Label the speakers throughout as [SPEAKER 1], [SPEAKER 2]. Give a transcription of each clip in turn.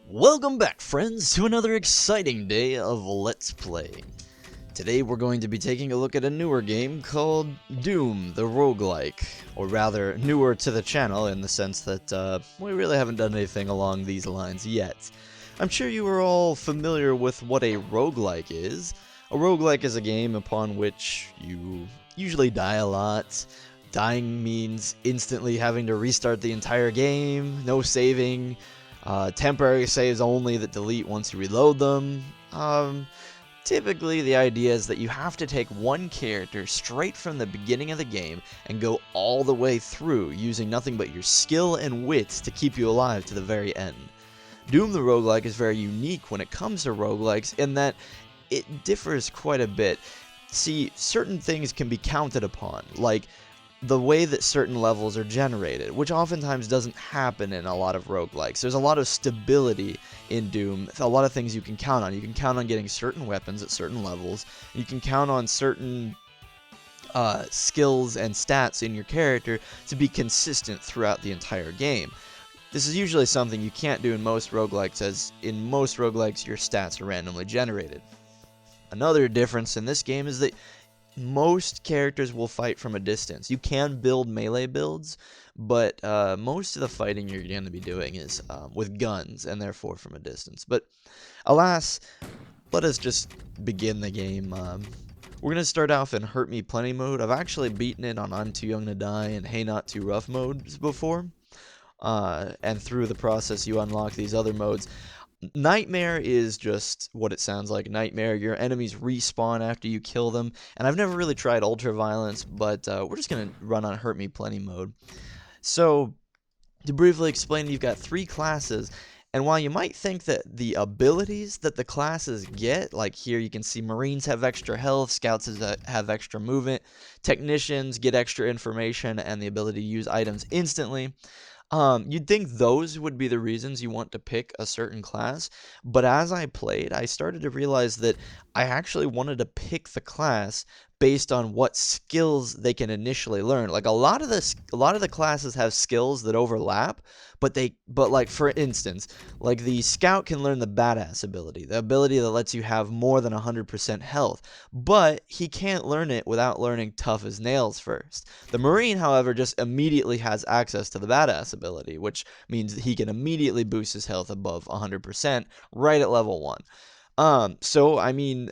[SPEAKER 1] Welcome back, friends, to another exciting day of Let's Play. Today we're going to be taking a look at a newer game called Doom, the Roguelike. Or rather, newer to the channel in the sense that we really haven't done anything along these lines yet. I'm sure you are all familiar with what a roguelike is. A roguelike is a game upon which you usually die a lot. Dying means instantly having to restart the entire game, no saving, temporary saves only that delete once you reload them. Typically the idea is that you have to take one character straight from the beginning of the game and go all the way through using nothing but your skill and wit to keep you alive to the very end. Doom the Roguelike is very unique when it comes to roguelikes in that it differs quite a bit. See, certain things can be counted upon, like the way that certain levels are generated, which oftentimes doesn't happen in a lot of roguelikes. There's a lot of stability in Doom, a lot of things you can count on. You can count on getting certain weapons at certain levels, you can count on certain skills and stats in your character to be consistent throughout the entire game. This is usually something you can't do in most roguelikes, as in most roguelikes your stats are randomly generated. Another difference in this game is that most characters will fight from a distance. You can build melee builds, but most of the fighting you're going to be doing is with guns, and therefore from a distance. But alas, let us just begin the game. We're going to start off in Hurt Me Plenty mode. I've actually beaten it on I'm Too Young to Die and Hey Not Too Rough modes before. And through the process you unlock these other modes. Nightmare is just what it sounds like. Nightmare, your enemies respawn after you kill them, and I've never really tried Ultra Violence, but we're just going to run on Hurt Me Plenty mode. So, to briefly explain, you've got three classes, and while you might think that the abilities that the classes get, like here you can see Marines have extra health, Scouts have extra movement, Technicians get extra information and the ability to use items instantly. You'd think those would be the reasons you want to pick a certain class, but as I played, I started to realize that I actually wanted to pick the class based on what skills they can initially learn. Like a lot of the classes have skills that overlap, but like for instance, like the Scout can learn the Badass ability, the ability that lets you have more than 100% health, but he can't learn it without learning Tough as Nails first. The Marine, however, just immediately has access to the Badass ability, which means that he can immediately boost his health above 100% right at level 1. So I mean,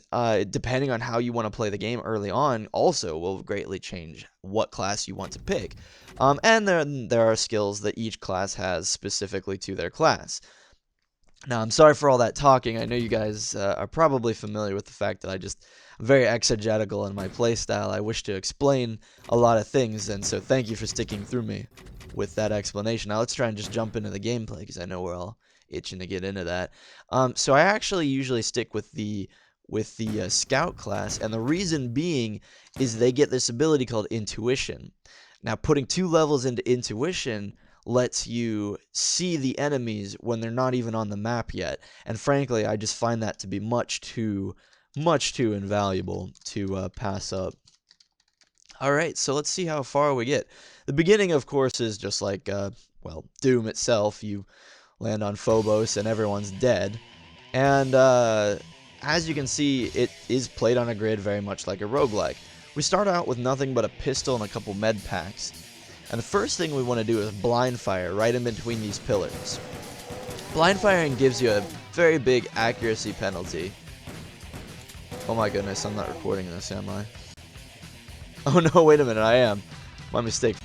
[SPEAKER 1] depending on how you want to play the game early on, also will greatly change what class you want to pick. And then there are skills that each class has specifically to their class. Now, I'm sorry for all that talking. I know you guys are probably familiar with the fact that I'm very exegetical in my playstyle. I wish to explain a lot of things, and so thank you for sticking through me with that explanation. Now, let's try and just jump into the gameplay, because I know we're all itching to get into that. So I actually usually stick with the Scout class, and the reason being is they get this ability called Intuition. Now, putting 2 levels into Intuition lets you see the enemies when they're not even on the map yet, and frankly, I just find that to be much too invaluable to pass up. Alright, so let's see how far we get. The beginning, of course, is just like, well, Doom itself. You land on Phobos and everyone's dead, and as you can see, it is played on a grid very much like a roguelike. We start out with nothing but a pistol and a couple med packs. And the first thing we want to do is blind fire right in between these pillars. Blind firing gives you a very big accuracy penalty. Oh my goodness, I'm not recording this, am I? Oh no, wait a minute, I am. My mistake.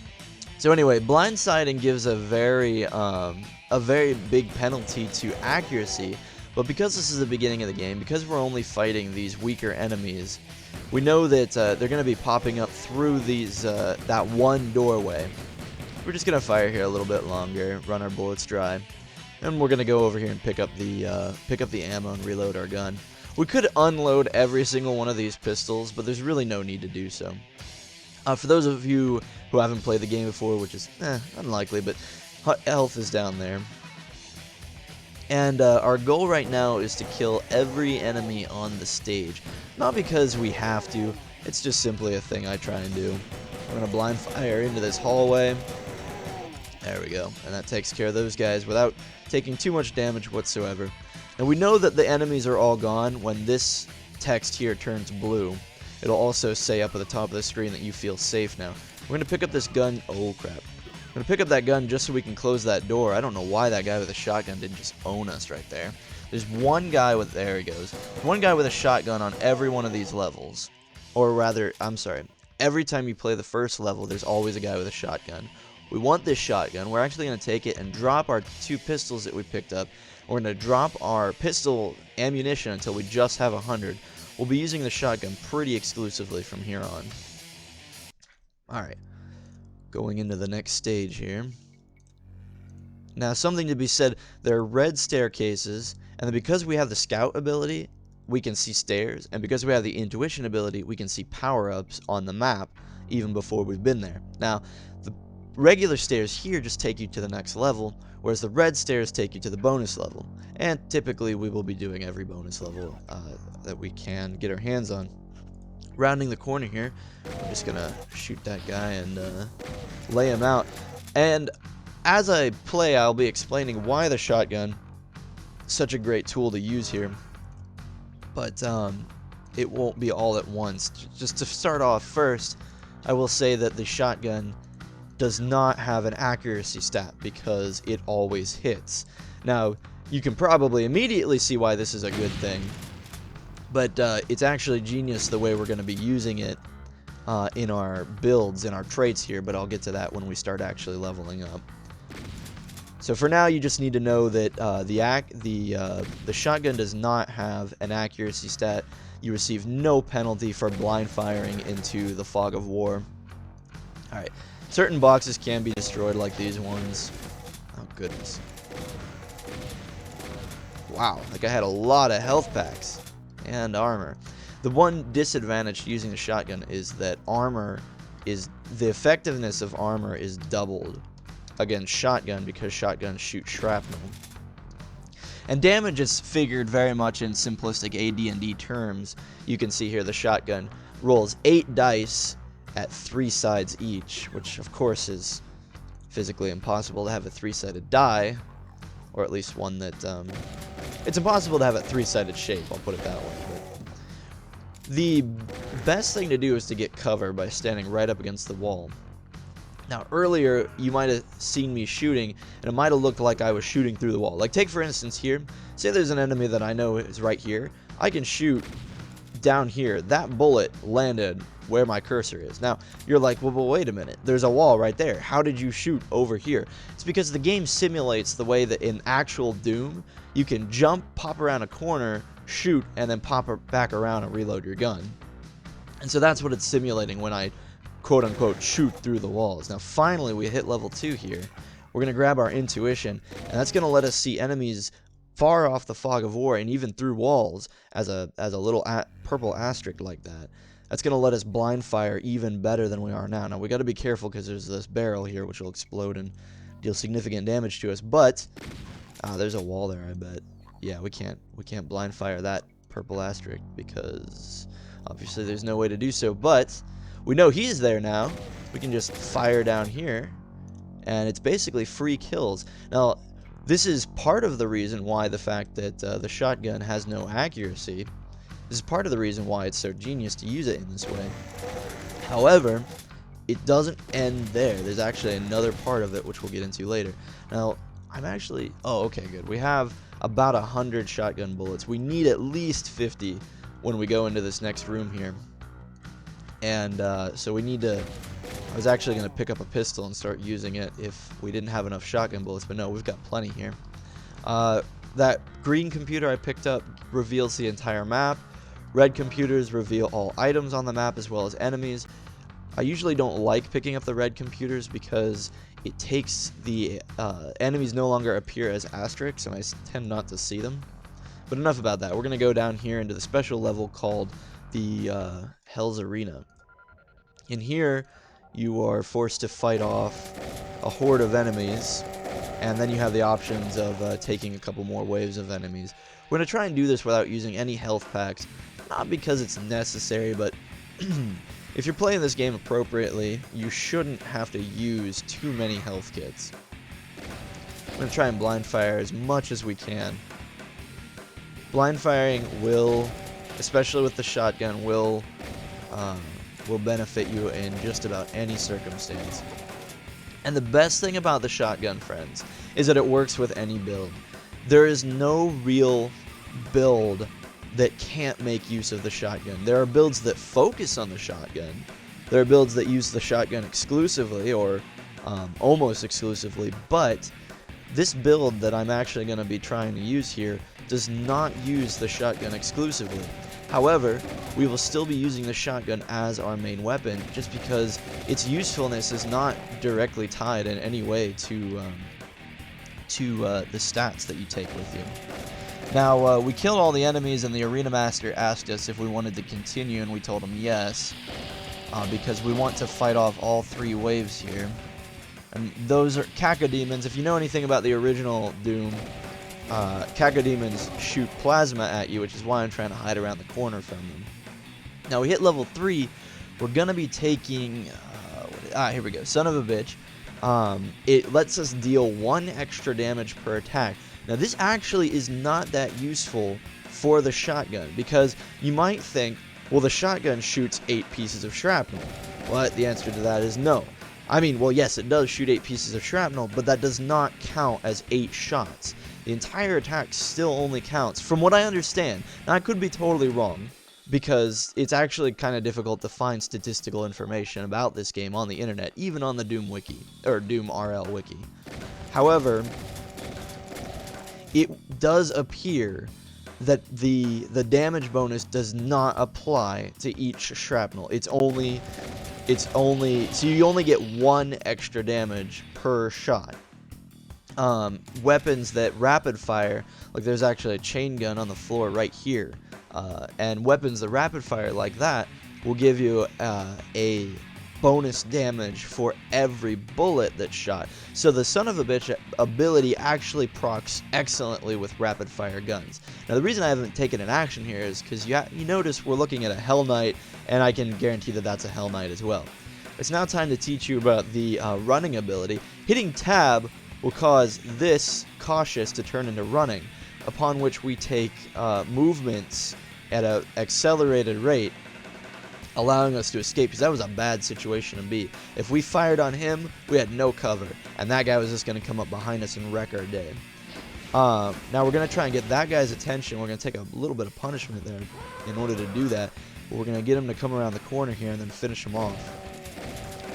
[SPEAKER 1] So anyway, blindsiding gives a very big penalty to accuracy, but because this is the beginning of the game, because we're only fighting these weaker enemies, we know that they're going to be popping up through these that one doorway. We're just going to fire here a little bit longer, run our bullets dry, and we're going to go over here and pick up the ammo and reload our gun. We could unload every single one of these pistols, but there's really no need to do so. For those of you who haven't played the game before, which is unlikely, but health is down there. And our goal right now is to kill every enemy on the stage. Not because we have to, it's just simply a thing I try and do. I'm going to blind fire into this hallway. There we go. And that takes care of those guys without taking too much damage whatsoever. And we know that the enemies are all gone when this text here turns blue. It'll also say up at the top of the screen that you feel safe now. We're going to pick up this gun. Oh, crap. I'm going to pick up that gun just so we can close that door. I don't know why that guy with a shotgun didn't just own us right there. There's one guy with... There he goes. One guy with a shotgun on every one of these levels. Or rather, I'm sorry. Every time you play the first level, there's always a guy with a shotgun. We want this shotgun. We're actually going to take it and drop our 2 pistols that we picked up. We're going to drop our pistol ammunition until we just have 100. We'll be using the shotgun pretty exclusively from here on. Alright. Going into the next stage here. Now, something to be said, there are red staircases, and then because we have the scout ability, we can see stairs, and because we have the intuition ability, we can see power-ups on the map even before we've been there. Now, the regular stairs here just take you to the next level, whereas the red stairs take you to the bonus level. And typically we will be doing every bonus level that we can get our hands on. Rounding the corner here, I'm just gonna shoot that guy and lay him out. And as I play, I'll be explaining why the shotgun is such a great tool to use here. But it won't be all at once. Just to start off first, I will say that the shotgun does not have an accuracy stat because it always hits. Now, you can probably immediately see why this is a good thing, but it's actually genius the way we're going to be using it in our builds, in our traits here, but I'll get to that when we start actually leveling up. So for now, you just need to know that the shotgun does not have an accuracy stat. You receive no penalty for blind firing into the fog of war. Alright, certain boxes can be destroyed like these ones. Oh goodness. Wow, like I had a lot of health packs and armor. The one disadvantage to using a shotgun is that the effectiveness of armor is doubled against shotgun because shotguns shoot shrapnel. And damage is figured very much in simplistic AD&D terms. You can see here the shotgun rolls 8 dice at 3 sides each, which of course is physically impossible to have a 3-sided die, or at least one that it's impossible to have a 3-sided shape, I'll put it that way. But the best thing to do is to get cover by standing right up against the wall. Now, earlier, you might have seen me shooting, and it might have looked like I was shooting through the wall. Like, take for instance here, say there's an enemy that I know is right here. I can shoot down here. That bullet landed where my cursor is. Now, you're like, well, wait a minute. There's a wall right there. How did you shoot over here? It's because the game simulates the way that in actual Doom, you can jump, pop around a corner, shoot, and then pop back around and reload your gun. And so that's what it's simulating when I quote-unquote shoot through the walls. Now finally we hit level 2 here. We're going to grab our intuition, and that's going to let us see enemies far off the fog of war and even through walls as a little purple asterisk like that. That's going to let us blind fire even better than we are now. Now we got to be careful because there's this barrel here which will explode and deal significant damage to us, but there's a wall there, I bet. Yeah, we can't blind fire that purple asterisk because obviously there's no way to do so, but we know he's there now. We can just fire down here, and it's basically free kills. Now, this is part of the reason why the fact that the shotgun has no accuracy. This is part of the reason why it's so genius to use it in this way. However, it doesn't end there. There's actually another part of it, which we'll get into later. Now, oh, okay, good. We have about 100 shotgun bullets. We need at least 50 when we go into this next room here. And so we need to... I was actually going to pick up a pistol and start using it if we didn't have enough shotgun bullets, but no, we've got plenty here. That green computer I picked up reveals the entire map. Red computers reveal all items on the map as well as enemies. I usually don't like picking up the red computers because it takes the enemies no longer appear as asterisks, and I tend not to see them. But enough about that. We're going to go down here into the special level called the Hell's Arena. In here, you are forced to fight off a horde of enemies, and then you have the options of taking a couple more waves of enemies. We're going to try and do this without using any health packs, not because it's necessary, but if you're playing this game appropriately, you shouldn't have to use too many health kits. going to try and blind fire as much as we can. Blind firing will, especially with the shotgun, will benefit you in just about any circumstance. And the best thing about the shotgun, friends, is that it works with any build. There is no real build that can't make use of the shotgun. There are builds that focus on the shotgun. There are builds that use the shotgun exclusively or almost exclusively, but this build that I'm actually going to be trying to use here does not use the shotgun exclusively. However, we will still be using the shotgun as our main weapon just because its usefulness is not directly tied in any way to the stats that you take with you. Now, we killed all the enemies, and the Arena Master asked us if we wanted to continue, and we told him yes, because we want to fight off all 3 waves here. And those are Cacodemons. If you know anything about the original Doom, Cacodemons shoot plasma at you, which is why I'm trying to hide around the corner from them. Now, we hit level 3. We're going to be taking... here we go. Son of a bitch. It lets us deal 1 extra damage per attack. Now, this actually is not that useful for the shotgun, because you might think, well, the shotgun shoots 8 pieces of shrapnel. Well, the answer to that is no. I mean, well, yes, it does shoot 8 pieces of shrapnel, but that does not count as 8 shots. The entire attack still only counts, from what I understand. Now, I could be totally wrong, because it's actually kind of difficult to find statistical information about this game on the internet, even on the Doom Wiki, or Doom RL Wiki. However, it does appear that the damage bonus does not apply to each shrapnel. It's only so you only get 1 extra damage per shot. Weapons that rapid fire, like there's actually a chain gun on the floor right here, and weapons that rapid fire like that will give you a bonus damage for every bullet that's shot. So the son of a bitch ability actually procs excellently with rapid fire guns. Now, the reason I haven't taken an action here is because you notice we're looking at a Hell Knight, and I can guarantee that that's a Hell Knight as well. It's now time to teach you about the running ability. Hitting tab will cause this cautious to turn into running, upon which we take movements at an accelerated rate, allowing us to escape, because that was a bad situation to be. If we fired on him, we had no cover, and that guy was just going to come up behind us and wreck our day. Now we're going to try and get that guy's attention. We're going to take a little bit of punishment there in order to do that, but we're going to get him to come around the corner here and then finish him off.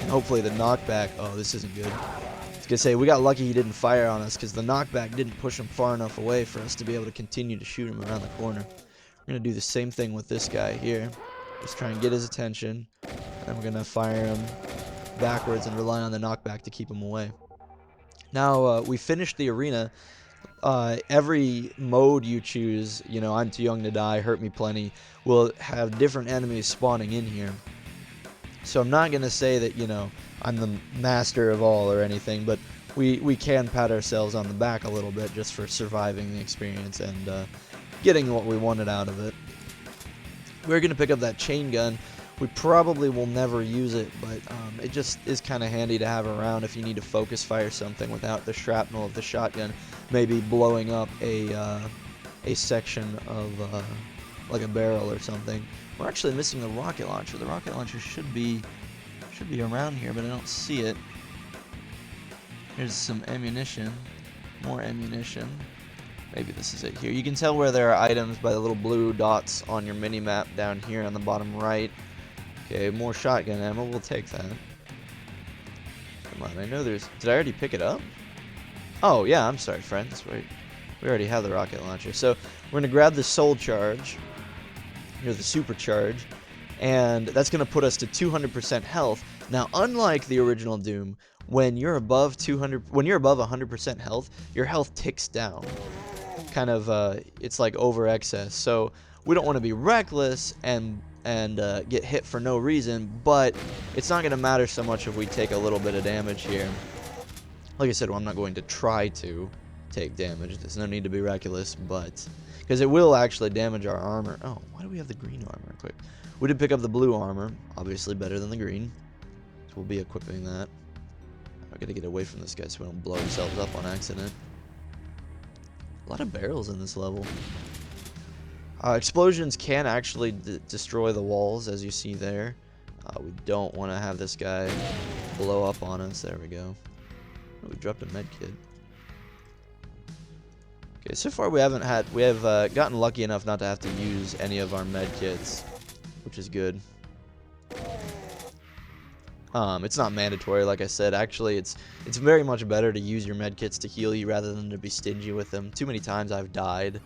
[SPEAKER 1] And hopefully the knockback... Oh, this isn't good. I was going to say, we got lucky he didn't fire on us, because the knockback didn't push him far enough away for us to be able to continue to shoot him around the corner. We're going to do the same thing with this guy here. Just try and get his attention, and then we're going to fire him backwards and rely on the knockback to keep him away. Now, we finished the arena. Every mode you choose, you know, I'm Too Young to Die, Hurt Me Plenty, will have different enemies spawning in here. So I'm not going to say that, you know, I'm the master of all or anything, but we can pat ourselves on the back a little bit just for surviving the experience and getting what we wanted out of it. We're going to pick up that chain gun. We probably will never use it, but it just is kind of handy to have around if you need to focus fire something without the shrapnel of the shotgun, maybe blowing up a section of like a barrel or something. We're actually missing the rocket launcher. The rocket launcher should be around here, but I don't see it. Here's some ammunition, more ammunition. Maybe this is it here. You can tell where there are items by the little blue dots on your mini-map down here on the bottom right. Okay, more shotgun ammo. We'll take that. Come on, I know there's... Did I already pick it up? Oh, yeah, I'm sorry, friends. We already have the rocket launcher. So we're going to grab the soul charge, or the supercharge, and that's going to put us to 200% health. Now, unlike the original Doom, when you're above 100% health, your health ticks down. Kind of, it's like over excess. So we don't want to be reckless and get hit for no reason, but it's not going to matter so much if we take a little bit of damage here. Like I said, well, I'm not going to try to take damage. There's no need to be reckless, but because it will actually damage our armor. Oh, why do we have the green armor? Quick, we did pick up the blue armor, obviously better than the green, so we'll be equiping that. I gotta get away from this guy so we don't blow ourselves up on accident. A lot of barrels in this level. Explosions can actually destroy the walls, as you see there. We don't want to have this guy blow up on us. There we go. Oh, we dropped a med kit. Okay, so far we have gotten lucky enough not to have to use any of our med kits, which is good. It's not mandatory, like I said. Actually, it's very much better to use your med kits to heal you rather than to be stingy with them. Too many times I've died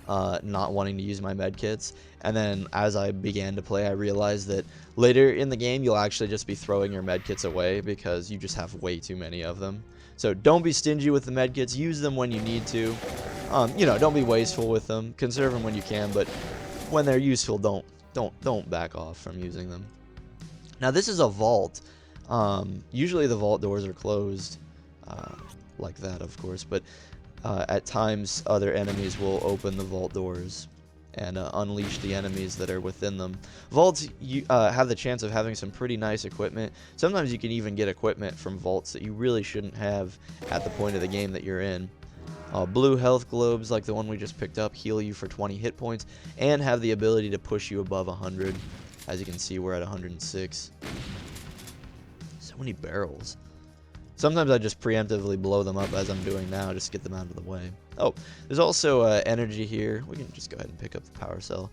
[SPEAKER 1] not wanting to use my med kits, and then as I began to play, I realized that later in the game you'll actually just be throwing your med kits away because you just have way too many of them. So don't be stingy with the med kits. Use them when you need to. You know, don't be wasteful with them. Conserve them when you can, but when they're useful, don't back off from using them. Now this is a vault. Usually the vault doors are closed, like that, of course, but at times other enemies will open the vault doors and unleash the enemies that are within them. Vaults have the chance of having some pretty nice equipment. Sometimes you can even get equipment from vaults that you really shouldn't have at the point of the game that you're in. Blue health globes, like the one we just picked up, heal you for 20 hit points and have the ability to push you above 100. As you can see, we're at 106. So many barrels. Sometimes I just preemptively blow them up as I'm doing now, just get them out of the way. Oh, there's also energy here. We can just go ahead and pick up the power cell.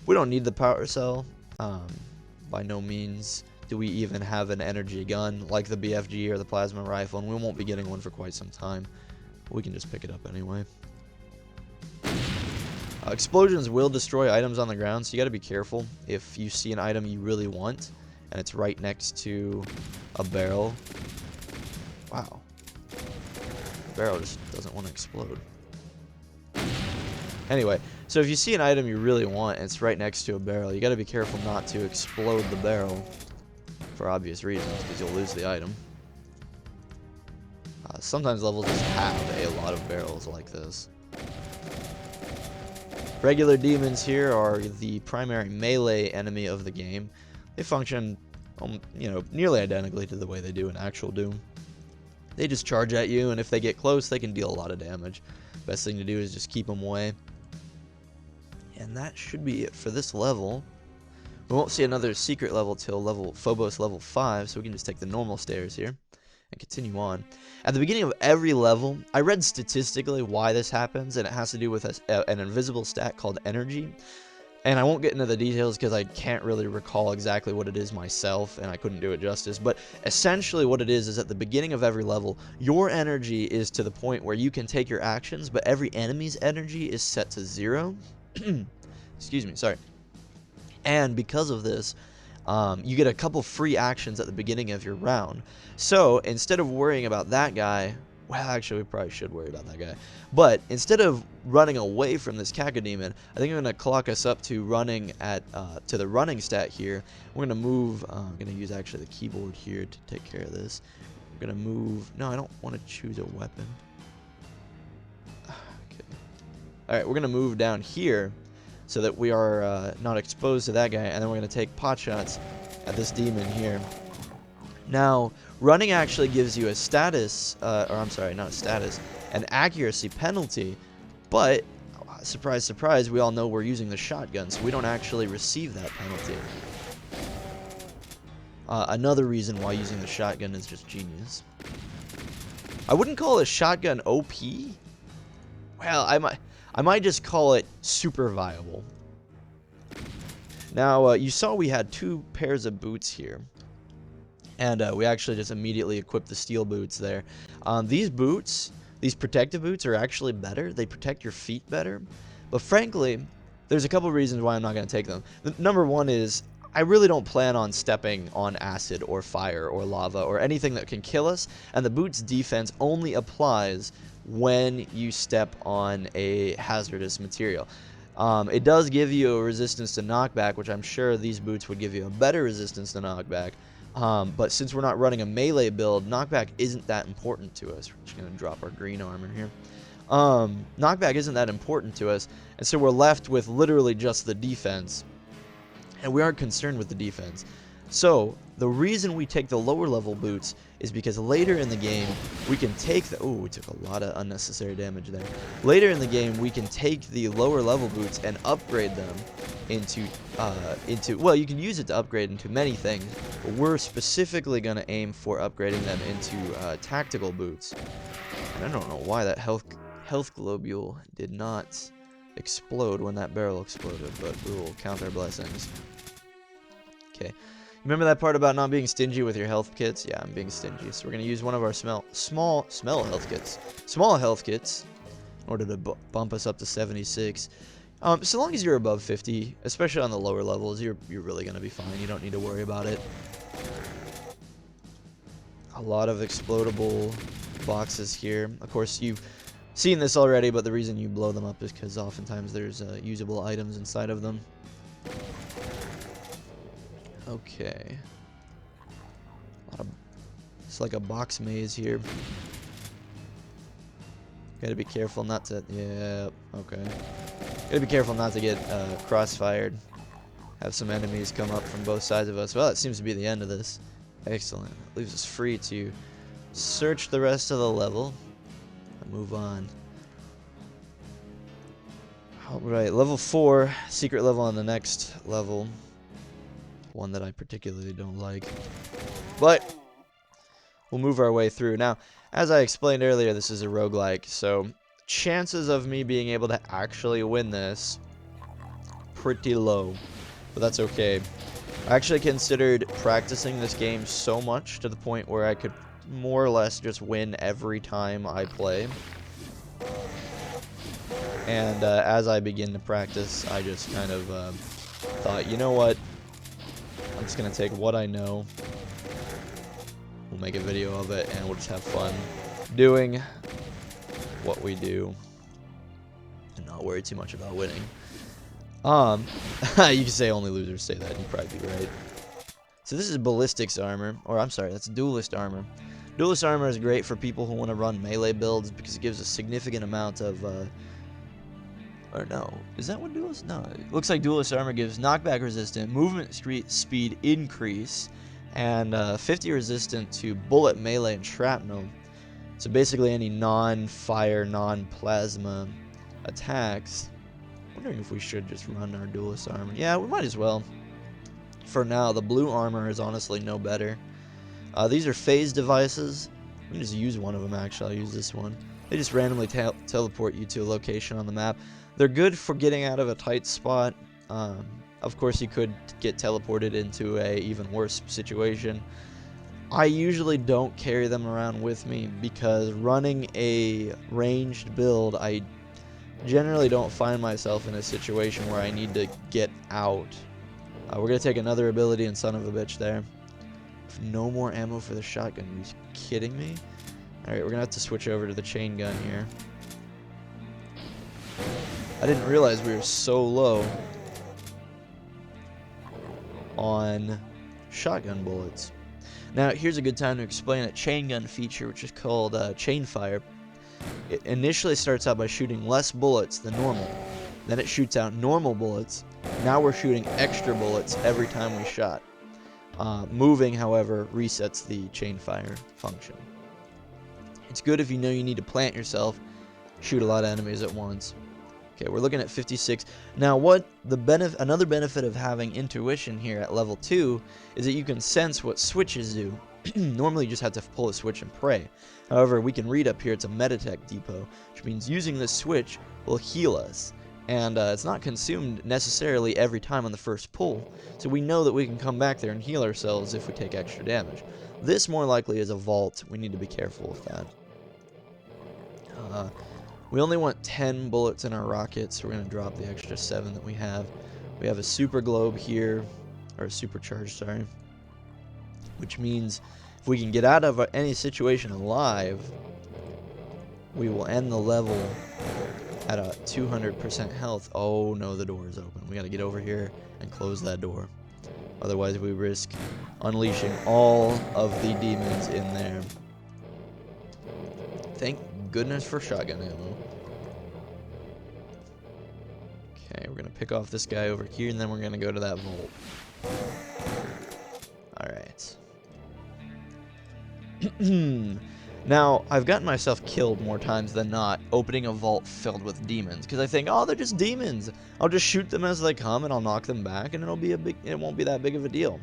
[SPEAKER 1] We don't need the power cell. By no means do we even have an energy gun like the BFG or the plasma rifle, and we won't be getting one for quite some time. We can just pick it up anyway. Explosions will destroy items on the ground, so you got to be careful. If you see an item you really want and it's right next to a barrel. Wow. The barrel just doesn't want to explode. Anyway, so if you see an item you really want and it's right next to a barrel, you got to be careful not to explode the barrel for obvious reasons, because you'll lose the item. Sometimes levels just have a lot of barrels like this. Regular demons here are the primary melee enemy of the game. They function, you know, nearly identically to the way they do in actual Doom. They just charge at you, and if they get close, they can deal a lot of damage. Best thing to do is just keep them away. And that should be it for this level. We won't see another secret level till Phobos level 5, so we can just take the normal stairs here and continue on. At the beginning of every level, I read statistically why this happens, and it has to do with an invisible stat called energy. And I won't get into the details because I can't really recall exactly what it is myself, and I couldn't do it justice. But essentially what it is at the beginning of every level, your energy is to the point where you can take your actions, but every enemy's energy is set to 0. Excuse me, sorry. And because of this, you get a couple free actions at the beginning of your round. So instead of worrying about that guy, well, actually we probably should worry about that guy, but instead of running away from this Cacodemon, I think I'm going to clock us up to running at to the running stat here. We're going to move, I'm going to use actually the keyboard here to take care of this. We're going to move, no, I don't want to choose a weapon. Okay. Alright, we're going to move down here so that we are not exposed to that guy, and then we're going to take pot shots at this demon here. Now, running actually gives you a status, or I'm sorry, not a status, an accuracy penalty, but, surprise, surprise, we all know we're using the shotgun, so we don't actually receive that penalty. Another reason why using the shotgun is just genius. I wouldn't call a shotgun OP. Well, I might just call it super viable. Now, you saw we had 2 pairs of boots here. And we actually just immediately equipped the steel boots there. These boots, these protective boots, are actually better. They protect your feet better. But frankly, there's a couple reasons why I'm not going to take them. Number one is, I really don't plan on stepping on acid or fire or lava or anything that can kill us. And the boots defense only applies when you step on a hazardous material. It does give you a resistance to knockback, which I'm sure these boots would give you a better resistance to knockback. But since we're not running a melee build, knockback isn't that important to us. We're just going to drop our green armor here. Knockback isn't that important to us, and so we're left with literally just the defense. And we aren't concerned with the defense. So, the reason we take the lower level boots is because later in the game, we can take the... Oh, we took a lot of unnecessary damage there. Later in the game, we can take the lower level boots and upgrade them into... well, you can use it to upgrade into many things, but we're specifically going to aim for upgrading them into tactical boots. And I don't know why that health globule did not explode when that barrel exploded, but we will count our blessings. Okay. Remember that part about not being stingy with your health kits? Yeah, I'm being stingy. So we're going to use one of our small health kits in order to bump us up to 76. So long as you're above 50, especially on the lower levels, you're really going to be fine. You don't need to worry about it. A lot of explodable boxes here. Of course, you've seen this already, but the reason you blow them up is because oftentimes there's usable items inside of them. Okay. It's like a box maze here. Gotta be careful not to... Yeah, okay. Gotta be careful not to get crossfired. Have some enemies come up from both sides of us. Well, that seems to be the end of this. Excellent. Leaves us free to search the rest of the level and move on. Alright, level 4. Secret level on the next level. One that I particularly don't like. But we'll move our way through. Now, as I explained earlier, this is a roguelike, so chances of me being able to actually win this, pretty low. But that's okay. I actually considered practicing this game so much to the point where I could more or less just win every time I play. And as I begin to practice, I just kind of thought, you know what? I'm just going to take what I know. We'll make a video of it, and we'll just have fun doing what we do. And not worry too much about winning. You can say only losers say that, and you'd probably be right. So this is ballistics armor, or I'm sorry, that's duelist armor. Duelist armor is great for people who want to run melee builds because it gives a significant amount of, or no, is that what duelist? No, it looks like duelist armor gives knockback resistant, movement speed increase, and 50 resistant to bullet, melee, and shrapnel. So basically any non-fire, non-plasma attacks. Wondering if we should just run our duelist armor. Yeah, we might as well. For now, the blue armor is honestly no better. These are phase devices. Let me just use one of them, actually. I'll use this one. They just randomly teleport you to a location on the map. They're good for getting out of a tight spot. Of course, you could get teleported into a even worse situation. I usually don't carry them around with me because running a ranged build, I generally don't find myself in a situation where I need to get out. We're going to take another ability and son of a bitch there. No more ammo for the shotgun. Are you kidding me? Alright, we're going to have to switch over to the chain gun here. I didn't realize we were so low on shotgun bullets. Now, here's a good time to explain a chain gun feature, which is called chain fire. It initially starts out by shooting less bullets than normal. Then it shoots out normal bullets. Now we're shooting extra bullets every time we shot. Moving, however, resets the chain fire function. It's good if you know you need to plant yourself, shoot a lot of enemies at once. Okay, we're looking at 56. Now, another benefit of having intuition here at level 2 is that you can sense what switches do. Normally, you just have to pull a switch and pray. However, we can read up here it's a Meditech depot, which means using this switch will heal us. And it's not consumed necessarily every time on the first pull, so we know that we can come back there and heal ourselves if we take extra damage. This more likely is a vault. We need to be careful with that. We only want 10 bullets in our rocket, so we're going to drop the extra 7 that we have. We have a super globe here, or a supercharge, sorry, which means if we can get out of any situation alive, we will end the level at a 200% health. Oh no, the door is open. We got to get over here and close that door. Otherwise, we risk unleashing all of the demons in there. Thank goodness for shotgun ammo. Okay, we're going to pick off this guy over here, and then we're going to go to that vault. Now, I've gotten myself killed more times than not opening a vault filled with demons, because I think, oh, they're just demons. I'll just shoot them as they come and I'll knock them back and it won't be that big of a deal.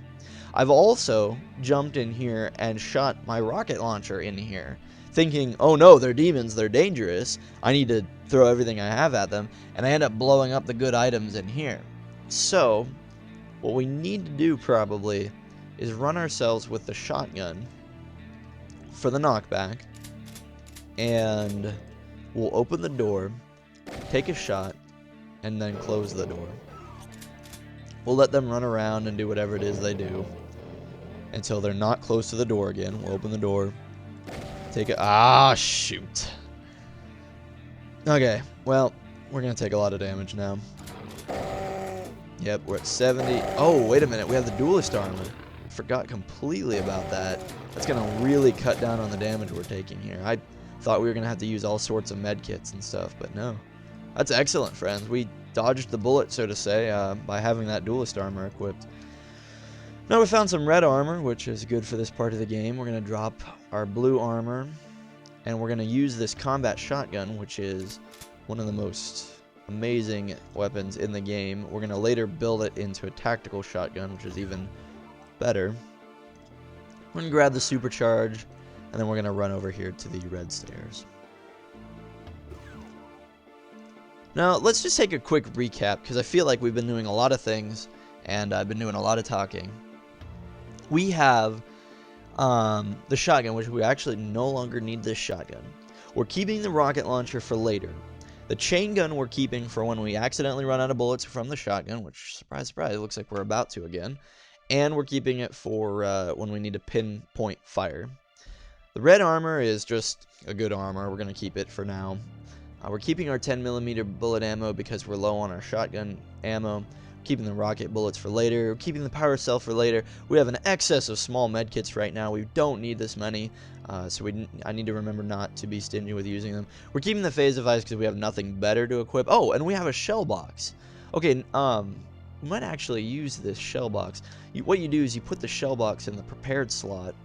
[SPEAKER 1] I've also jumped in here and shot my rocket launcher in here, thinking, oh no, they're demons, they're dangerous, I need to throw everything I have at them, and I end up blowing up the good items in here. So, what we need to do probably is run ourselves with the shotgun for the knockback, and we'll open the door, take a shot, and then close the door. We'll let them run around and do whatever it is they do until they're not close to the door again. We'll open the door, take a... Ah, shoot. Okay, well, we're going to take a lot of damage now. Yep, we're at 70. Oh, wait a minute, we have the duelist armor. Forgot completely about that. That's going to really cut down on the damage we're taking here. I thought we were going to have to use all sorts of medkits and stuff, but no. That's excellent, friends. We dodged the bullet, so to say, by having that duelist armor equipped. Now we found some red armor, which is good for this part of the game. We're going to drop our blue armor, and we're going to use this combat shotgun, which is one of the most amazing weapons in the game. We're going to later build it into a tactical shotgun, which is even better. We're going to grab the supercharge, and then we're going to run over here to the red stairs. Now, let's just take a quick recap, because I feel like we've been doing a lot of things, and I've been doing a lot of talking. We have the shotgun, which we actually no longer need this shotgun. We're keeping the rocket launcher for later. The chain gun we're keeping for when we accidentally run out of bullets from the shotgun, which, surprise, surprise, it looks like we're about to again. And we're keeping it for when we need to pinpoint fire. The red armor is just a good armor. We're going to keep it for now. We're keeping our 10mm bullet ammo because we're low on our shotgun ammo. Keeping the rocket bullets for later. We're keeping the power cell for later. We have an excess of small medkits right now. We don't need this many, so I need to remember not to be stingy with using them. We're keeping the phase device because we have nothing better to equip. Oh, and we have a shell box. Okay, we might actually use this shell box. What you do is you put the shell box in the prepared slot,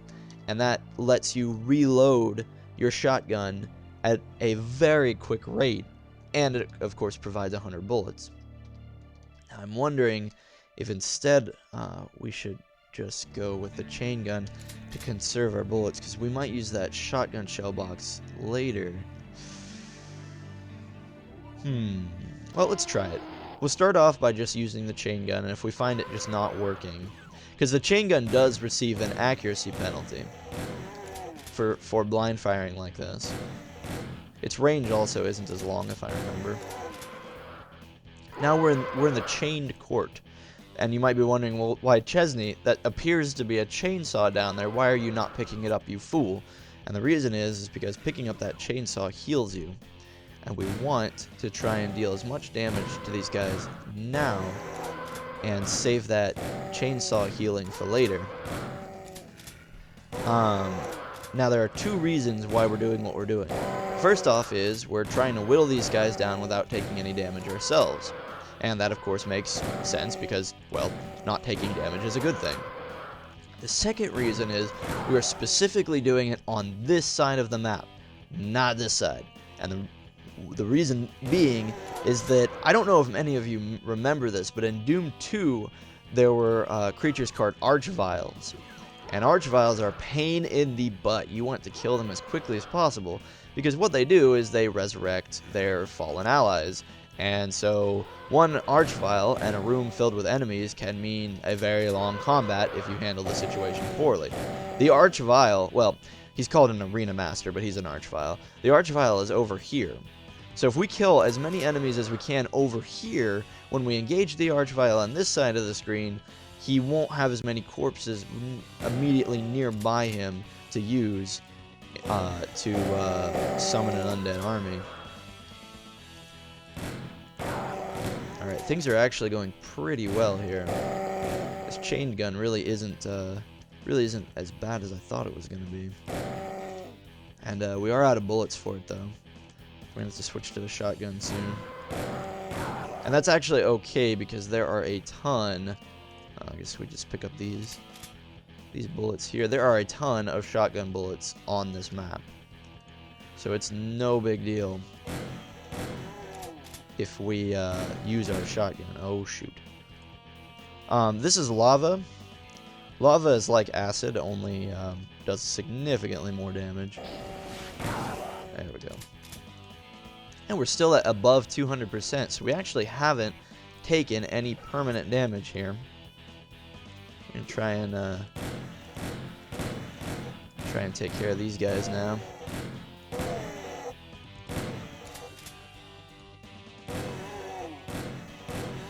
[SPEAKER 1] and that lets you reload your shotgun at a very quick rate, and it of course provides 100 bullets. Now, I'm wondering if instead we should just go with the chain gun to conserve our bullets, because we might use that shotgun shell box later. Well, let's try it. We'll start off by just using the chain gun, and if we find it just not working, because the chain gun does receive an accuracy penalty for blind firing like this. Its range also isn't as long, if I remember. Now we're in the chained court, and you might be wondering, well, why, Chezni, that appears to be a chainsaw down there, why are you not picking it up, you fool? And the reason is because picking up that chainsaw heals you, and we want to try and deal as much damage to these guys now and save that chainsaw healing for later. Now there are two reasons why we're doing what we're doing. First off is we're trying to whittle these guys down without taking any damage ourselves. And that of course makes sense because, well, not taking damage is a good thing. The second reason is we are specifically doing it on this side of the map, not this side. And the reason being is that, I don't know if many of you remember this, but in Doom 2 there were creatures called Archviles. And Archviles are a pain in the butt. You want to kill them as quickly as possible, because what they do is they resurrect their fallen allies. And so one Archvile and a room filled with enemies can mean a very long combat if you handle the situation poorly. The Archvile, well, he's called an Arena Master, but he's an Archvile. The Archvile is over here. So if we kill as many enemies as we can over here, when we engage the Archvile on this side of the screen, he won't have as many corpses immediately nearby him to use to summon an undead army. Alright, things are actually going pretty well here. This chain gun really isn't as bad as I thought it was going to be. And we are out of bullets for it, though. We're going to have to switch to the shotgun soon. And that's actually okay, because there are a ton. I guess we just pick up these. these bullets here. There are a ton of shotgun bullets on this map, so it's no big deal if we use our shotgun. Oh shoot. This is lava. Lava is like acid, only does significantly more damage. There we go. And we're still at above 200%, so we actually haven't taken any permanent damage here. I'm gonna try and take care of these guys now.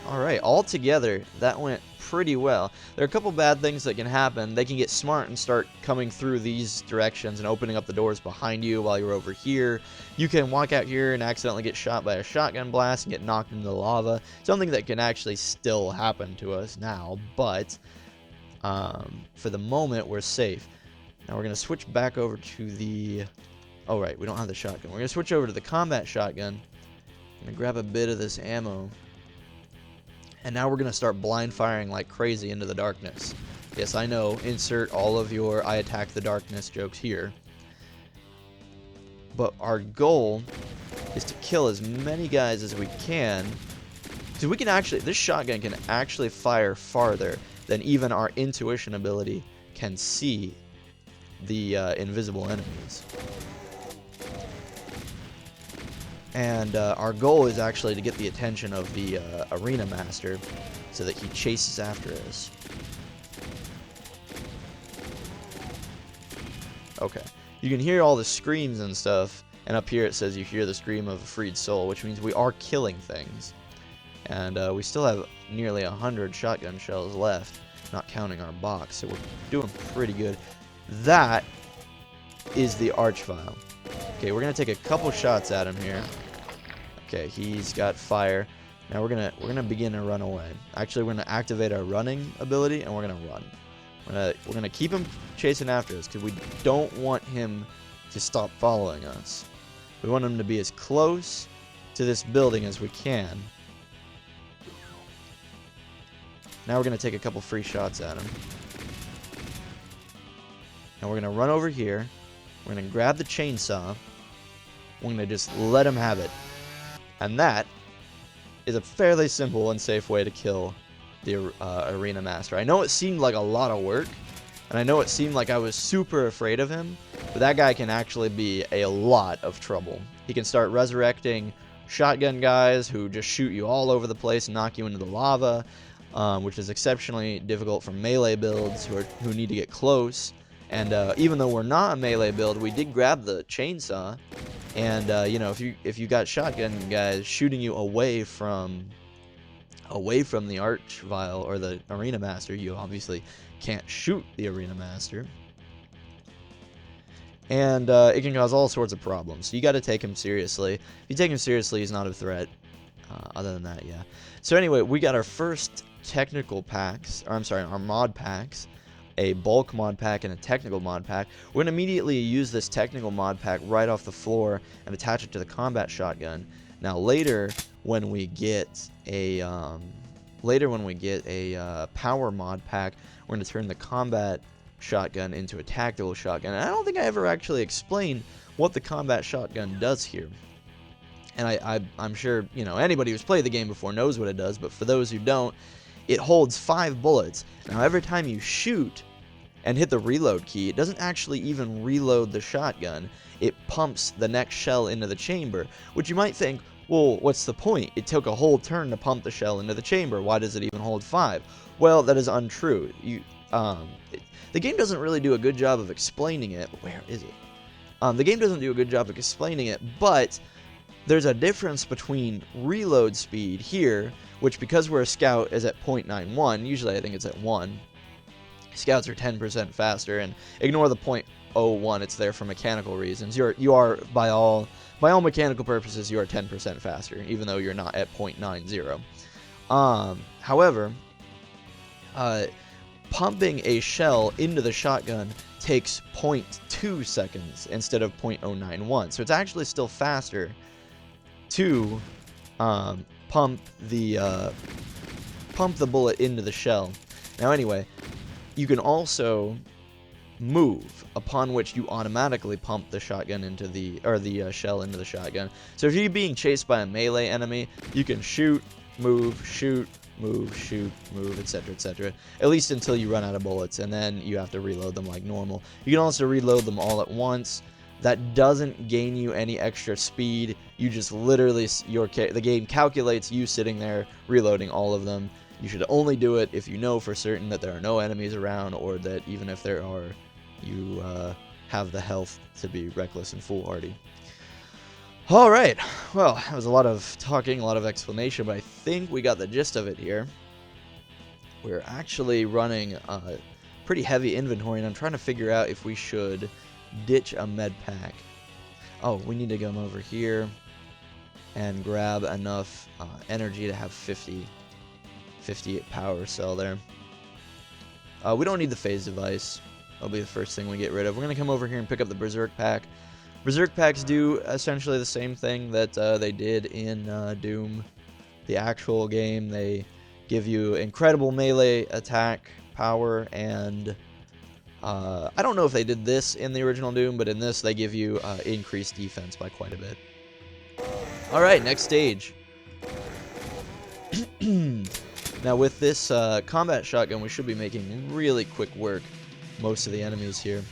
[SPEAKER 1] Alright, all together, that went pretty well. There are a couple bad things that can happen. They can get smart and start coming through these directions and opening up the doors behind you while you're over here. You can walk out here and accidentally get shot by a shotgun blast and get knocked into the lava. Something that can actually still happen to us now, but for the moment, we're safe. Now we're going to switch back over to the... Oh, right, we don't have the shotgun. We're going to switch over to the combat shotgun. I'm going to grab a bit of this ammo. And now we're going to start blind firing like crazy into the darkness. Yes, I know, insert all of your I attack the darkness jokes here. But our goal is to kill as many guys as we can. Because we can actually, this shotgun can actually fire farther than even our intuition ability can see the invisible enemies. And our goal is actually to get the attention of the arena master so that he chases after us. Okay. You can hear all the screams and stuff, and up here it says you hear the scream of a freed soul, which means we are killing things. And we still have nearly 100 shotgun shells left, not counting our box, so we're doing pretty good. That is the Archvile. Okay, we're gonna take a couple shots at him here. Okay, he's got fire. Now we're gonna begin to run away. Actually, we're gonna activate our running ability, and we're gonna run. We're gonna keep him chasing after us because we don't want him to stop following us. We want him to be as close to this building as we can. Now we're gonna take a couple free shots at him. And we're gonna run over here. We're gonna grab the chainsaw. We're gonna just let him have it. And that is a fairly simple and safe way to kill the arena master. I know it seemed like a lot of work, and I know it seemed like I was super afraid of him, but that guy can actually be a lot of trouble. He can start resurrecting shotgun guys who just shoot you all over the place and knock you into the lava, which is exceptionally difficult for melee builds who need to get close. And even though we're not a melee build, we did grab the chainsaw. And you know, if you got shotgun guys shooting you away from the Archvile or the arena master, you obviously can't shoot the arena master. And it can cause all sorts of problems. So you got to take him seriously. If you take him seriously, he's not a threat. Other than that, yeah. So anyway, we got our first technical packs, or I'm sorry, our mod packs. A bulk mod pack and a technical mod pack. We're going to immediately use this technical mod pack right off the floor and attach it to the combat shotgun. Now later when we get a power mod pack, we're going to turn the combat shotgun into a tactical shotgun. And I don't think I ever actually explained what the combat shotgun does here. And I'm sure, you know, anybody who's played the game before knows what it does, but for those who don't, it holds 5 bullets. Now every time you shoot and hit the reload key, it doesn't actually even reload the shotgun. It pumps the next shell into the chamber, which you might think, well, what's the point? It took a whole turn to pump the shell into the chamber. Why does it even hold 5? Well, that is untrue. The game doesn't really do a good job of explaining it. Where is it? The game doesn't do a good job of explaining it, but there's a difference between reload speed here, which because we're a scout is at 0.91, usually I think it's at 1. Scouts are 10% faster, and ignore the 0.01, it's there for mechanical reasons. You are by all mechanical purposes, you are 10% faster, even though you're not at 0.90. However, pumping a shell into the shotgun takes 0.2 seconds instead of 0.091, so it's actually still faster to pump the bullet into the shell. Now anyway, you can also move, upon which you automatically pump the shotgun into the shell into the shotgun. So if you're being chased by a melee enemy, you can shoot, move, etc., etc. At least until you run out of bullets, and then you have to reload them like normal. You can also reload them all at once. That doesn't gain you any extra speed. You just literally, the game calculates you sitting there reloading all of them. You should only do it if you know for certain that there are no enemies around, or that even if there are, you have the health to be reckless and foolhardy. Alright, well, that was a lot of talking, a lot of explanation, but I think we got the gist of it here. We're actually running a pretty heavy inventory, and I'm trying to figure out if we should ditch a med pack. Oh, we need to come over here and grab enough energy to have 58 power cell there. We don't need the phase device. That'll be the first thing we get rid of. We're going to come over here and pick up the Berserk pack. Berserk packs do essentially the same thing that they did in Doom, the actual game. They give you incredible melee attack power, and I don't know if they did this in the original Doom, but in this they give you increased defense by quite a bit. Alright, next stage. Now with this combat shotgun, we should be making really quick work most of the enemies here.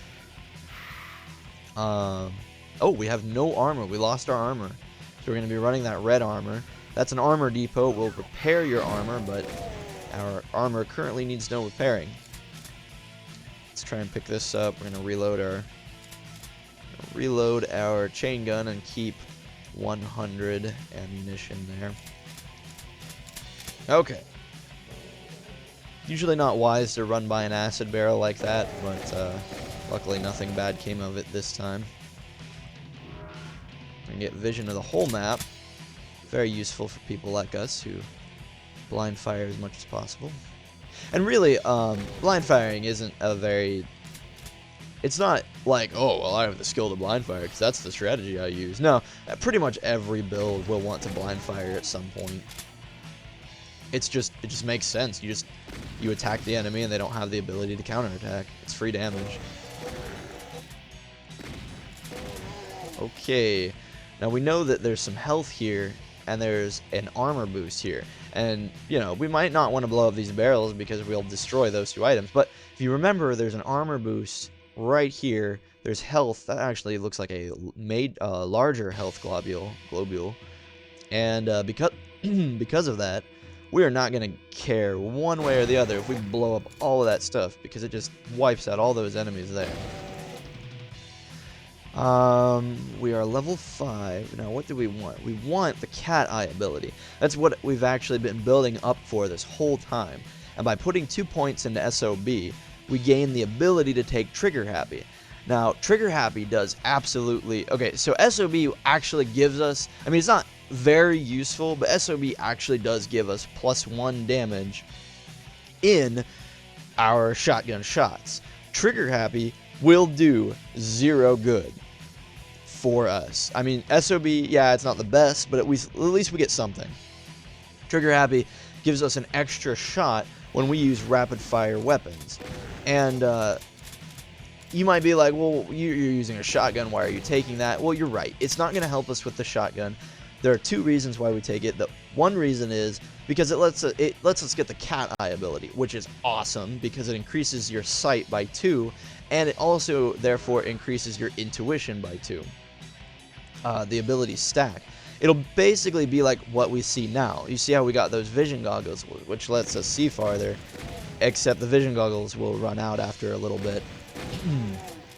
[SPEAKER 1] Oh, we have no armor. We lost our armor. So we're going to be running that red armor. That's an armor depot. We'll repair your armor, but our armor currently needs no repairing. Let's try and pick this up. We're going to reload our chain gun and keep 100 ammunition there. Okay. Usually not wise to run by an acid barrel like that, but luckily nothing bad came of it this time. We can get vision of the whole map. Very useful for people like us who blind fire as much as possible. And really, blind firing isn't a very... It's not like, oh, well, I have the skill to blind fire because that's the strategy I use. No, pretty much every build will want to blind fire at some point. It just makes sense. You attack the enemy and they don't have the ability to counterattack. It's free damage. Okay, now we know that there's some health here and there's an armor boost here. And, you know, we might not want to blow up these barrels because we'll destroy those two items. But if you remember, there's an armor boost right here. There's health. That actually looks like a larger health globule. And because of that, we are not going to care one way or the other if we blow up all of that stuff, because it just wipes out all those enemies there. We are level 5. Now, what do we want? We want the cat eye ability. That's what we've actually been building up for this whole time. And by putting 2 points into SOB, we gain the ability to take Trigger Happy. Now, Trigger Happy does absolutely... Okay, so SOB actually gives us... I mean, it's not very useful, but SOB actually does give us +1 damage in our shotgun shots. Trigger Happy will do 0 good for us. I mean, SOB, yeah, it's not the best, but at least we get something. Trigger Happy gives us an extra shot when we use rapid fire weapons. And you might be like, well, you're using a shotgun, why are you taking that? Well, you're right. It's not going to help us with the shotgun. There are 2 reasons why we take it. The one reason is because it lets us get the cat eye ability, which is awesome because it increases your sight by 2, and it also therefore increases your intuition by 2. The abilities stack. It'll basically be like what we see now. You see how we got those vision goggles, which lets us see farther, except the vision goggles will run out after a little bit.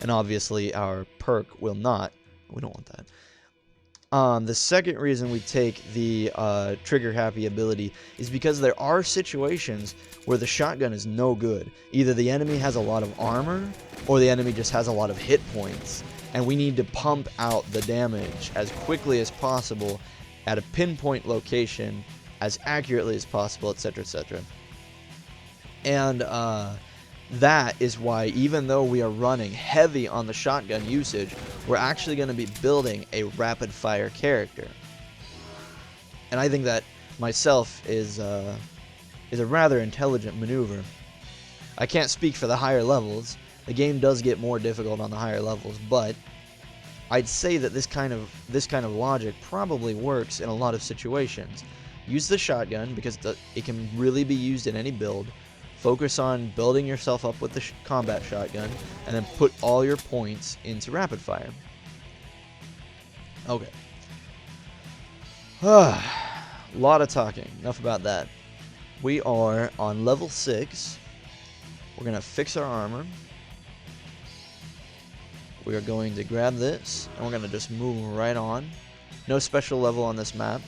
[SPEAKER 1] And obviously our perk will not. We don't want that. The second reason we take the Trigger Happy ability is because there are situations where the shotgun is no good. Either the enemy has a lot of armor, or the enemy just has a lot of hit points, and we need to pump out the damage as quickly as possible at a pinpoint location, as accurately as possible, etc., etc. And that is why, even though we are running heavy on the shotgun usage, we're actually going to be building a rapid fire character. And I think that myself is a rather intelligent maneuver. I can't speak for the higher levels, The game does get more difficult on the higher levels, but I'd say that this kind of logic probably works in a lot of situations. Use the shotgun because it can really be used in any build. Focus on building yourself up with the combat shotgun, and then put all your points into rapid fire. Okay. A lot of talking. Enough about that. We are on level 6. We're going to fix our armor. We are going to grab this, and we're going to just move right on. No special level on this map.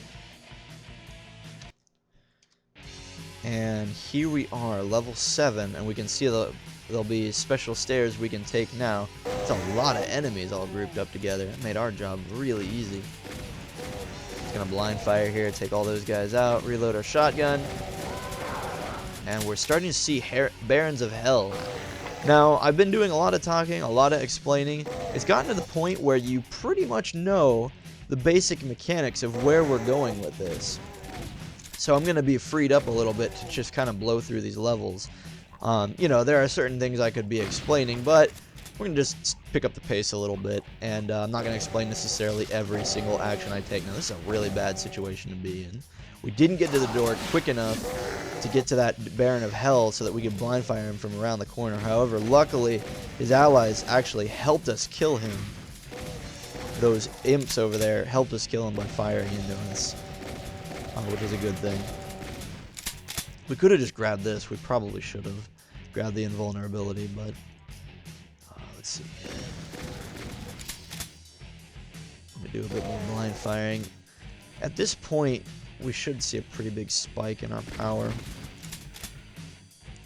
[SPEAKER 1] And here we are, level 7, and we can see there'll be special stairs we can take now. It's a lot of enemies all grouped up together. It made our job really easy. Just gonna blind fire here, take all those guys out, reload our shotgun. And we're starting to see Barons of Hell. Now, I've been doing a lot of talking, a lot of explaining. It's gotten to the point where you pretty much know the basic mechanics of where we're going with this. So I'm going to be freed up a little bit to just kind of blow through these levels. You know, there are certain things I could be explaining, but we're going to just pick up the pace a little bit. And I'm not going to explain necessarily every single action I take. Now, this is a really bad situation to be in. We didn't get to the door quick enough to get to that Baron of Hell so that we could blind fire him from around the corner. However, luckily, his allies actually helped us kill him. Those imps over there helped us kill him by firing into us. Which is a good thing. We could have just grabbed this. We probably should have grabbed the invulnerability, but let's see. Let me do a bit more blind firing. At this point, we should see a pretty big spike in our power.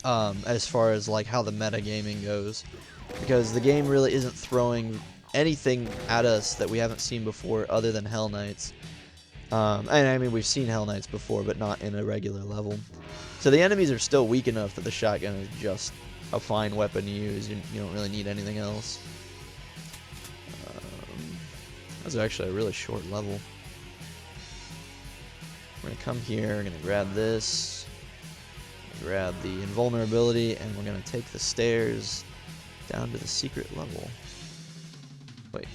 [SPEAKER 1] As far as like how the metagaming goes, because the game really isn't throwing anything at us that we haven't seen before other than Hell Knights. And I mean, we've seen Hell Knights before, but not in a regular level. So the enemies are still weak enough that the shotgun is just a fine weapon to use. You don't really need anything else. That's actually a really short level. We're going to come here, we're going to grab this, grab the invulnerability, and we're going to take the stairs down to the secret level. Wait,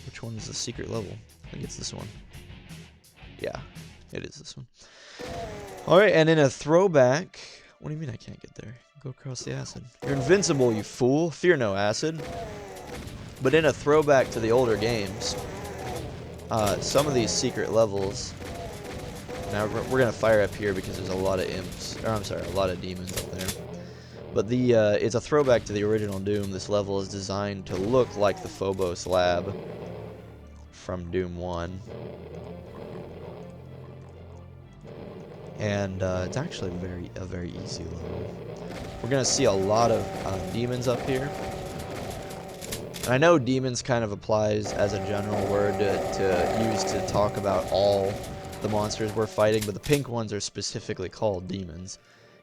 [SPEAKER 1] which one is the secret level? I think it's this one. Yeah, it is this one. Alright, and in a throwback... What do you mean I can't get there? Go across the acid. You're invincible, you fool. Fear no acid. But in a throwback to the older games, some of these secret levels... Now, we're going to fire up here because there's a lot of imps. Or, I'm sorry, a lot of demons up there. But it's a throwback to the original Doom. This level is designed to look like the Phobos lab from Doom 1. And it's actually a very easy level. We're going to see a lot of demons up here. And I know demons kind of applies as a general word to use to talk about all the monsters we're fighting, but the pink ones are specifically called demons,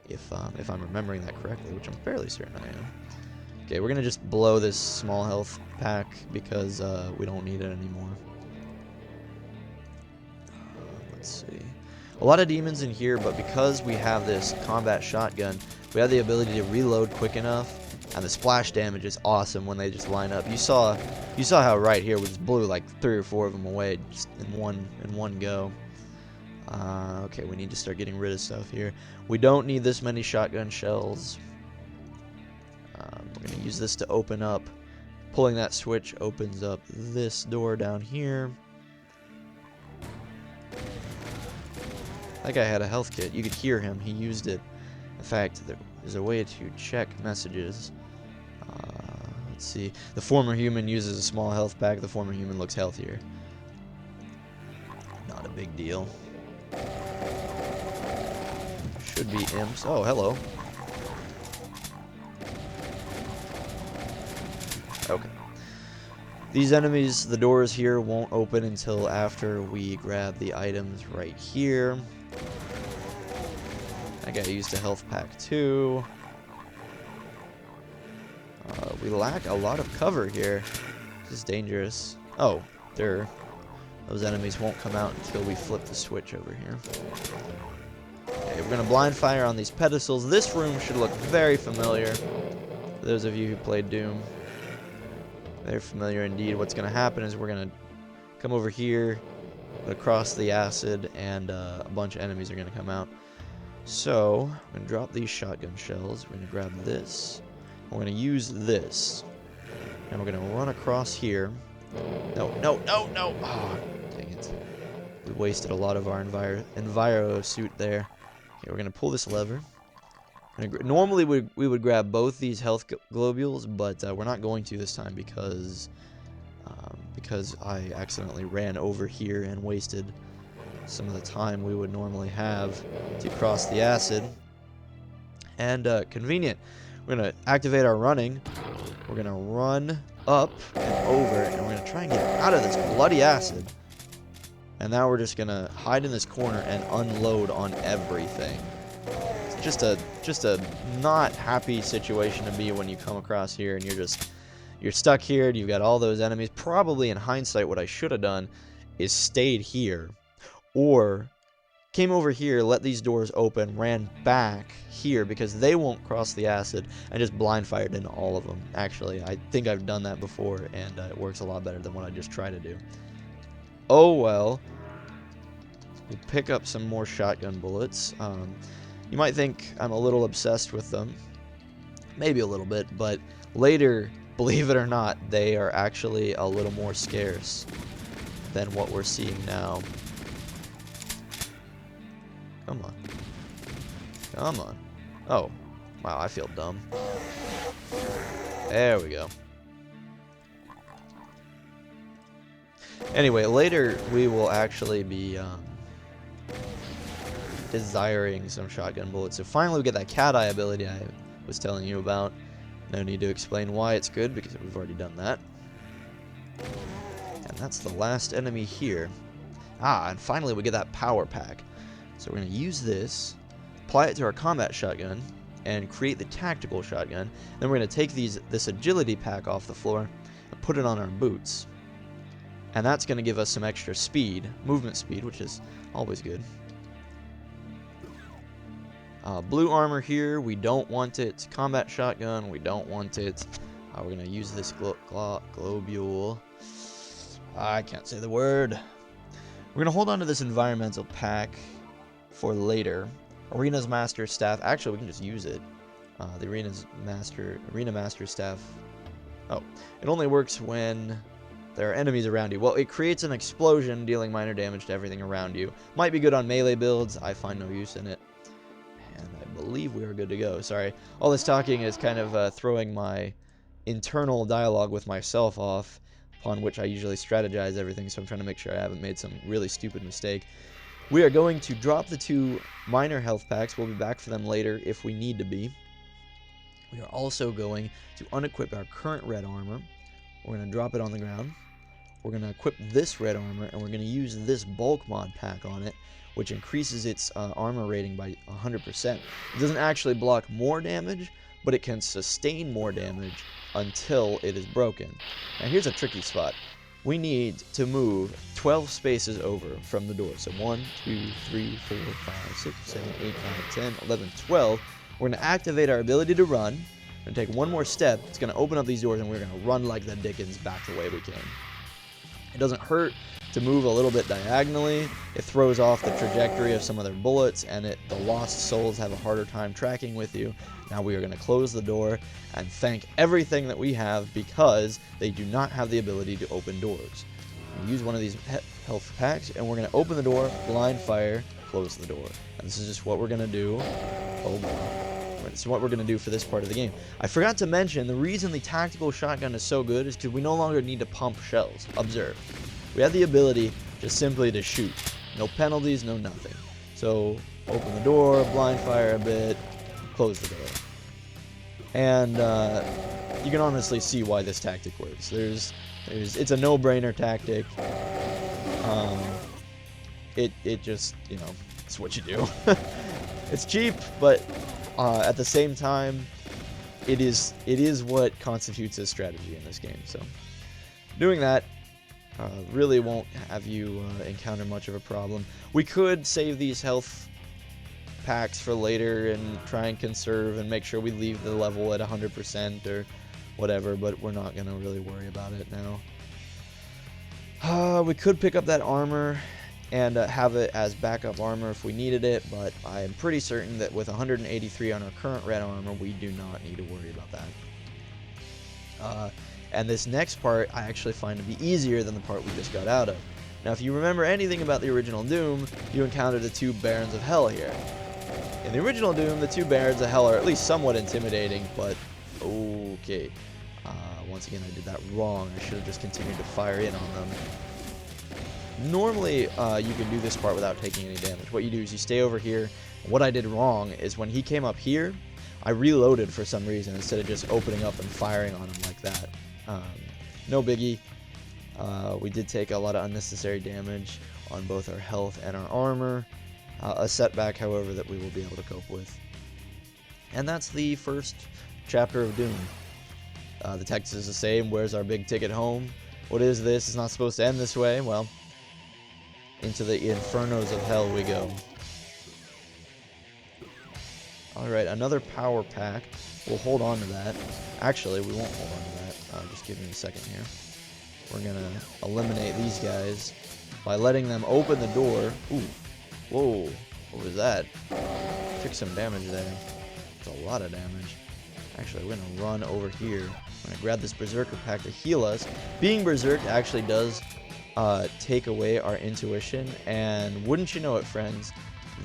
[SPEAKER 1] if I'm remembering that correctly, which I'm fairly certain I am. Okay, we're going to just blow this small health pack because we don't need it anymore. Let's see. A lot of demons in here, but because we have this combat shotgun, we have the ability to reload quick enough, and the splash damage is awesome when they just line up. You saw how right here we just blew like 3 or 4 of them away just in one go. Okay, we need to start getting rid of stuff here. We don't need this many shotgun shells. We're going to use this to open up. Pulling that switch opens up this door down here. That guy had a health kit. You could hear him. He used it. In fact, there's a way to check messages. Let's see. The former human uses a small health pack. The former human looks healthier. Not a big deal. Should be imps. Oh, hello. Okay. These enemies, the doors here won't open until after we grab the items right here. That guy used a health pack too. We lack a lot of cover here. This is dangerous. Oh, those enemies won't come out until we flip the switch over here. Okay, we're going to blind fire on these pedestals. This room should look very familiar. For those of you who played Doom, they're familiar indeed. What's going to happen is we're going to come over here, across the acid, and a bunch of enemies are going to come out. So, I'm going to drop these shotgun shells. We're going to grab this. We're going to use this. And we're going to run across here. No, no, no, no! Oh, dang it. We wasted a lot of our Enviro suit there. Okay, we're going to pull this lever. Normally, we would grab both these health globules, but we're not going to this time because I accidentally ran over here and wasted some of the time we would normally have to cross the acid. And convenient. We're going to activate our running. We're going to run up and over, and we're going to try and get out of this bloody acid. And now we're just going to hide in this corner and unload on everything. It's just a not happy situation to be when you come across here and you're stuck here and you've got all those enemies. Probably in hindsight what I should have done is stayed here or came over here, let these doors open, ran back here because they won't cross the acid, and just blind fired into all of them. Actually, I think I've done that before, and it works a lot better than what I just tried to do. Oh well. We'll pick up some more shotgun bullets. You might think I'm a little obsessed with them. Maybe a little bit, but later, believe it or not, they are actually a little more scarce than what we're seeing now. Come on. Come on. Oh. Wow, I feel dumb. There we go. Anyway, later we will actually be desiring some shotgun bullets. So finally we get that cat eye ability I was telling you about. No need to explain why it's good because we've already done that. And that's the last enemy here. Ah, and finally we get that power pack. So we're going to use this, apply it to our combat shotgun, and create the tactical shotgun. Then we're going to take this agility pack off the floor and put it on our boots. And that's going to give us some extra speed, movement speed, which is always good. Blue armor here, we don't want it. Combat shotgun, we don't want it. We're going to use this globule. I can't say the word. We're going to hold on to this environmental pack for later. Arena's Master Staff. Actually, we can just use it. The Arena Master Staff. Oh, it only works when there are enemies around you. Well, it creates an explosion, dealing minor damage to everything around you. Might be good on melee builds. I find no use in it. And I believe we are good to go. Sorry. All this talking is kind of throwing my internal dialogue with myself off, upon which I usually strategize everything, so I'm trying to make sure I haven't made some really stupid mistake. We are going to drop the 2 minor health packs. We'll be back for them later if we need to be. We are also going to unequip our current red armor. We're going to drop it on the ground. We're going to equip this red armor, and we're going to use this bulk mod pack on it, which increases its armor rating by 100%. It doesn't actually block more damage, but it can sustain more damage until it is broken. Now here's a tricky spot. We need to move 12 spaces over from the door. So 1, 2, 3, 4, 5, 6, 7, 8, 9, 10, 11, 12. We're going to activate our ability to run. We're going to take one more step. It's going to open up these doors, and we're going to run like the dickens back the way we came. It doesn't hurt to move a little bit diagonally. It throws off the trajectory of some of their bullets, and the lost souls have a harder time tracking with you. Now we are going to close the door and thank everything that we have because they do not have the ability to open doors. We use one of these health packs, and we're going to open the door, blind fire, close the door. And this is just what we're going to do. Oh boy. This is what we're going to do for this part of the game. I forgot to mention, the reason the tactical shotgun is so good is because we no longer need to pump shells. Observe. We have the ability just simply to shoot. No penalties, no nothing. So, open the door, blind fire a bit, close the door. And you can honestly see why this tactic works. It's a no-brainer tactic. It just, you know, it's what you do. It's cheap, but at the same time, it is what constitutes a strategy in this game. So, doing that really won't have you encounter much of a problem. We could save these health packs for later and try and conserve and make sure we leave the level at 100% or whatever, but we're not going to really worry about it now. We could pick up that armor and have it as backup armor if we needed it, but I am pretty certain that with 183 on our current red armor, we do not need to worry about that. And this next part I actually find to be easier than the part we just got out of. Now, if you remember anything about the original Doom, you encounter the two Barons of Hell here. In the original Doom, the two Barons of Hell are at least somewhat intimidating, but okay. Once again, I did that wrong. I should have just continued to fire in on them. Normally, you can do this part without taking any damage. What you do is you stay over here. What I did wrong is when he came up here, I reloaded for some reason instead of just opening up and firing on him like that. No biggie. We did take a lot of unnecessary damage on both our health and our armor. A setback, however, that we will be able to cope with. And that's the first chapter of Doom. The text is the same. Where's our big ticket home? What is this? It's not supposed to end this way. Well, into the infernos of hell we go. Alright, another power pack. We'll hold on to that. Actually, we won't hold on to that. Just give me a second here. We're going to eliminate these guys by letting them open the door. Ooh. Whoa. What was that? Took some damage there. It's a lot of damage. Actually, we're going to run over here. I'm going to grab this Berserker pack to heal us. Being Berserked actually does take away our intuition. And wouldn't you know it, friends,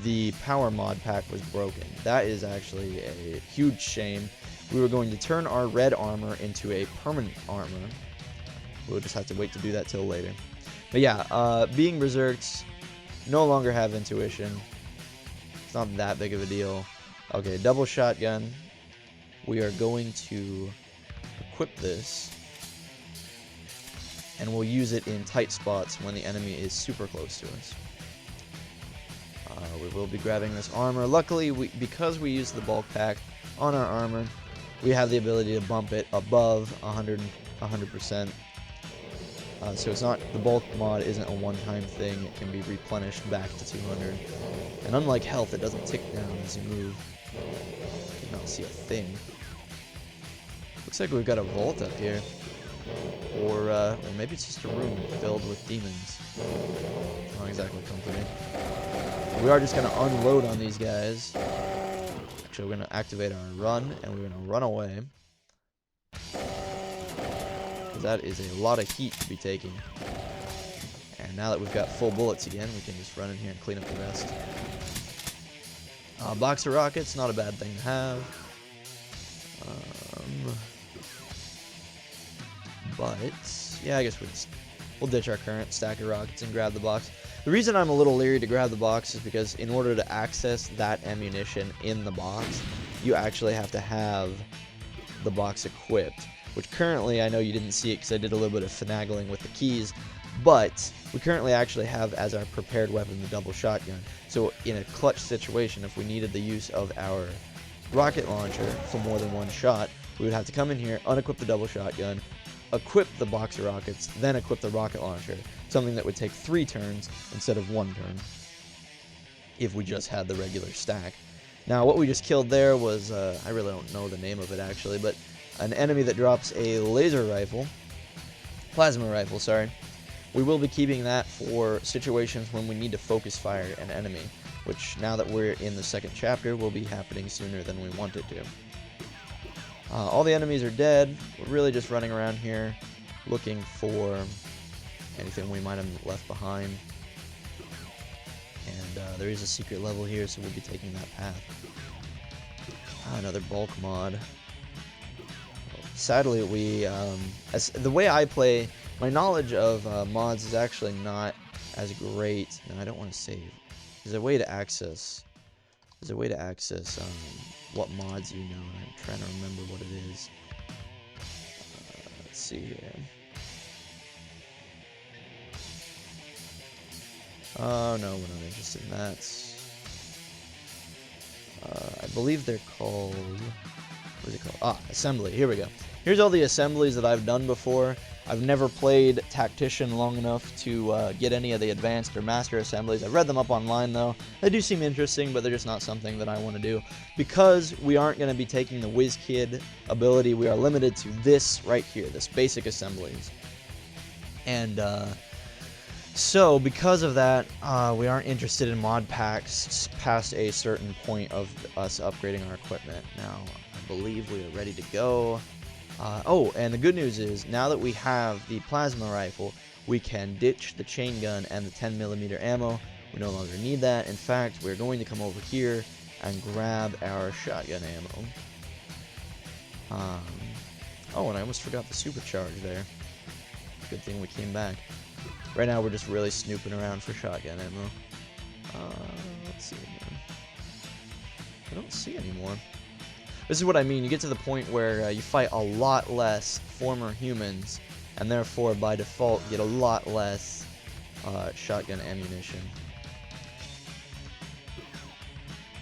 [SPEAKER 1] the power mod pack was broken. That is actually a huge shame. We were going to turn our red armor into a permanent armor. We'll just have to wait to do that till later. But yeah, being Berserked, no longer have intuition. It's not that big of a deal. Okay, double shotgun. We are going to equip this, and we'll use it in tight spots when the enemy is super close to us. We will be grabbing this armor. Luckily, because we use the bulk pack on our armor, we have the ability to bump it above 100%. So it's not, the bulk mod isn't a one-time thing. It can be replenished back to 200. And unlike health, it doesn't tick down as you move. Did not see a thing. Looks like we've got a vault up here. Or maybe it's just a room filled with demons. Not exactly comforting. We are just going to unload on these guys. Actually, we're going to activate our run, and we're going to run away. That is a lot of heat to be taking. And now that we've got full bullets again, we can just run in here and clean up the rest. Box of rockets, not a bad thing to have. But yeah, I guess we'll ditch our current stack of rockets and grab the box. The reason I'm a little leery to grab the box is because in order to access that ammunition in the box, you actually have to have the box equipped. Which currently, I know you didn't see it because I did a little bit of finagling with the keys, but we currently actually have as our prepared weapon the double shotgun. So in a clutch situation, if we needed the use of our rocket launcher for more than one shot, we would have to come in here, unequip the double shotgun, equip the box of rockets, then equip the rocket launcher. Something that would take 3 turns instead of 1 turn if we just had the regular stack. Now, what we just killed there was, I really don't know the name of it actually, but an enemy that drops a laser rifle, plasma rifle, sorry. We will be keeping that for situations when we need to focus fire an enemy, which now that we're in the second chapter will be happening sooner than we want it to. All the enemies are dead. We're really just running around here looking for anything we might have left behind. And there is a secret level here, so we'll be taking that path. Another bulk mod. Sadly, the way I play, my knowledge of mods is actually not as great. No, I don't want to save. There's a way to access what mods you know, and I'm trying to remember what it is. Let's see here. Oh no, we're not interested in that. I believe they're called What is it called? Ah, assembly. Here we go. Here's all the assemblies that I've done before. I've never played Tactician long enough to get any of the advanced or master assemblies. I've read them up online, though. They do seem interesting, but they're just not something that I want to do. Because we aren't going to be taking the WizKid ability, we are limited to this right here, this basic assemblies. And, so, because of that, we aren't interested in mod packs past a certain point of us upgrading our equipment. Now, I believe we are ready to go. Oh, and the good news is, now that we have the plasma rifle, we can ditch the chain gun and the 10mm ammo. We no longer need that. In fact, we're going to come over here and grab our shotgun ammo. Oh, and I almost forgot the supercharge there. Good thing we came back. Right now, we're just really snooping around for shotgun ammo. Let's see again. I don't see any more. This is what I mean. You get to the point where you fight a lot less former humans, and therefore, by default, get a lot less shotgun ammunition.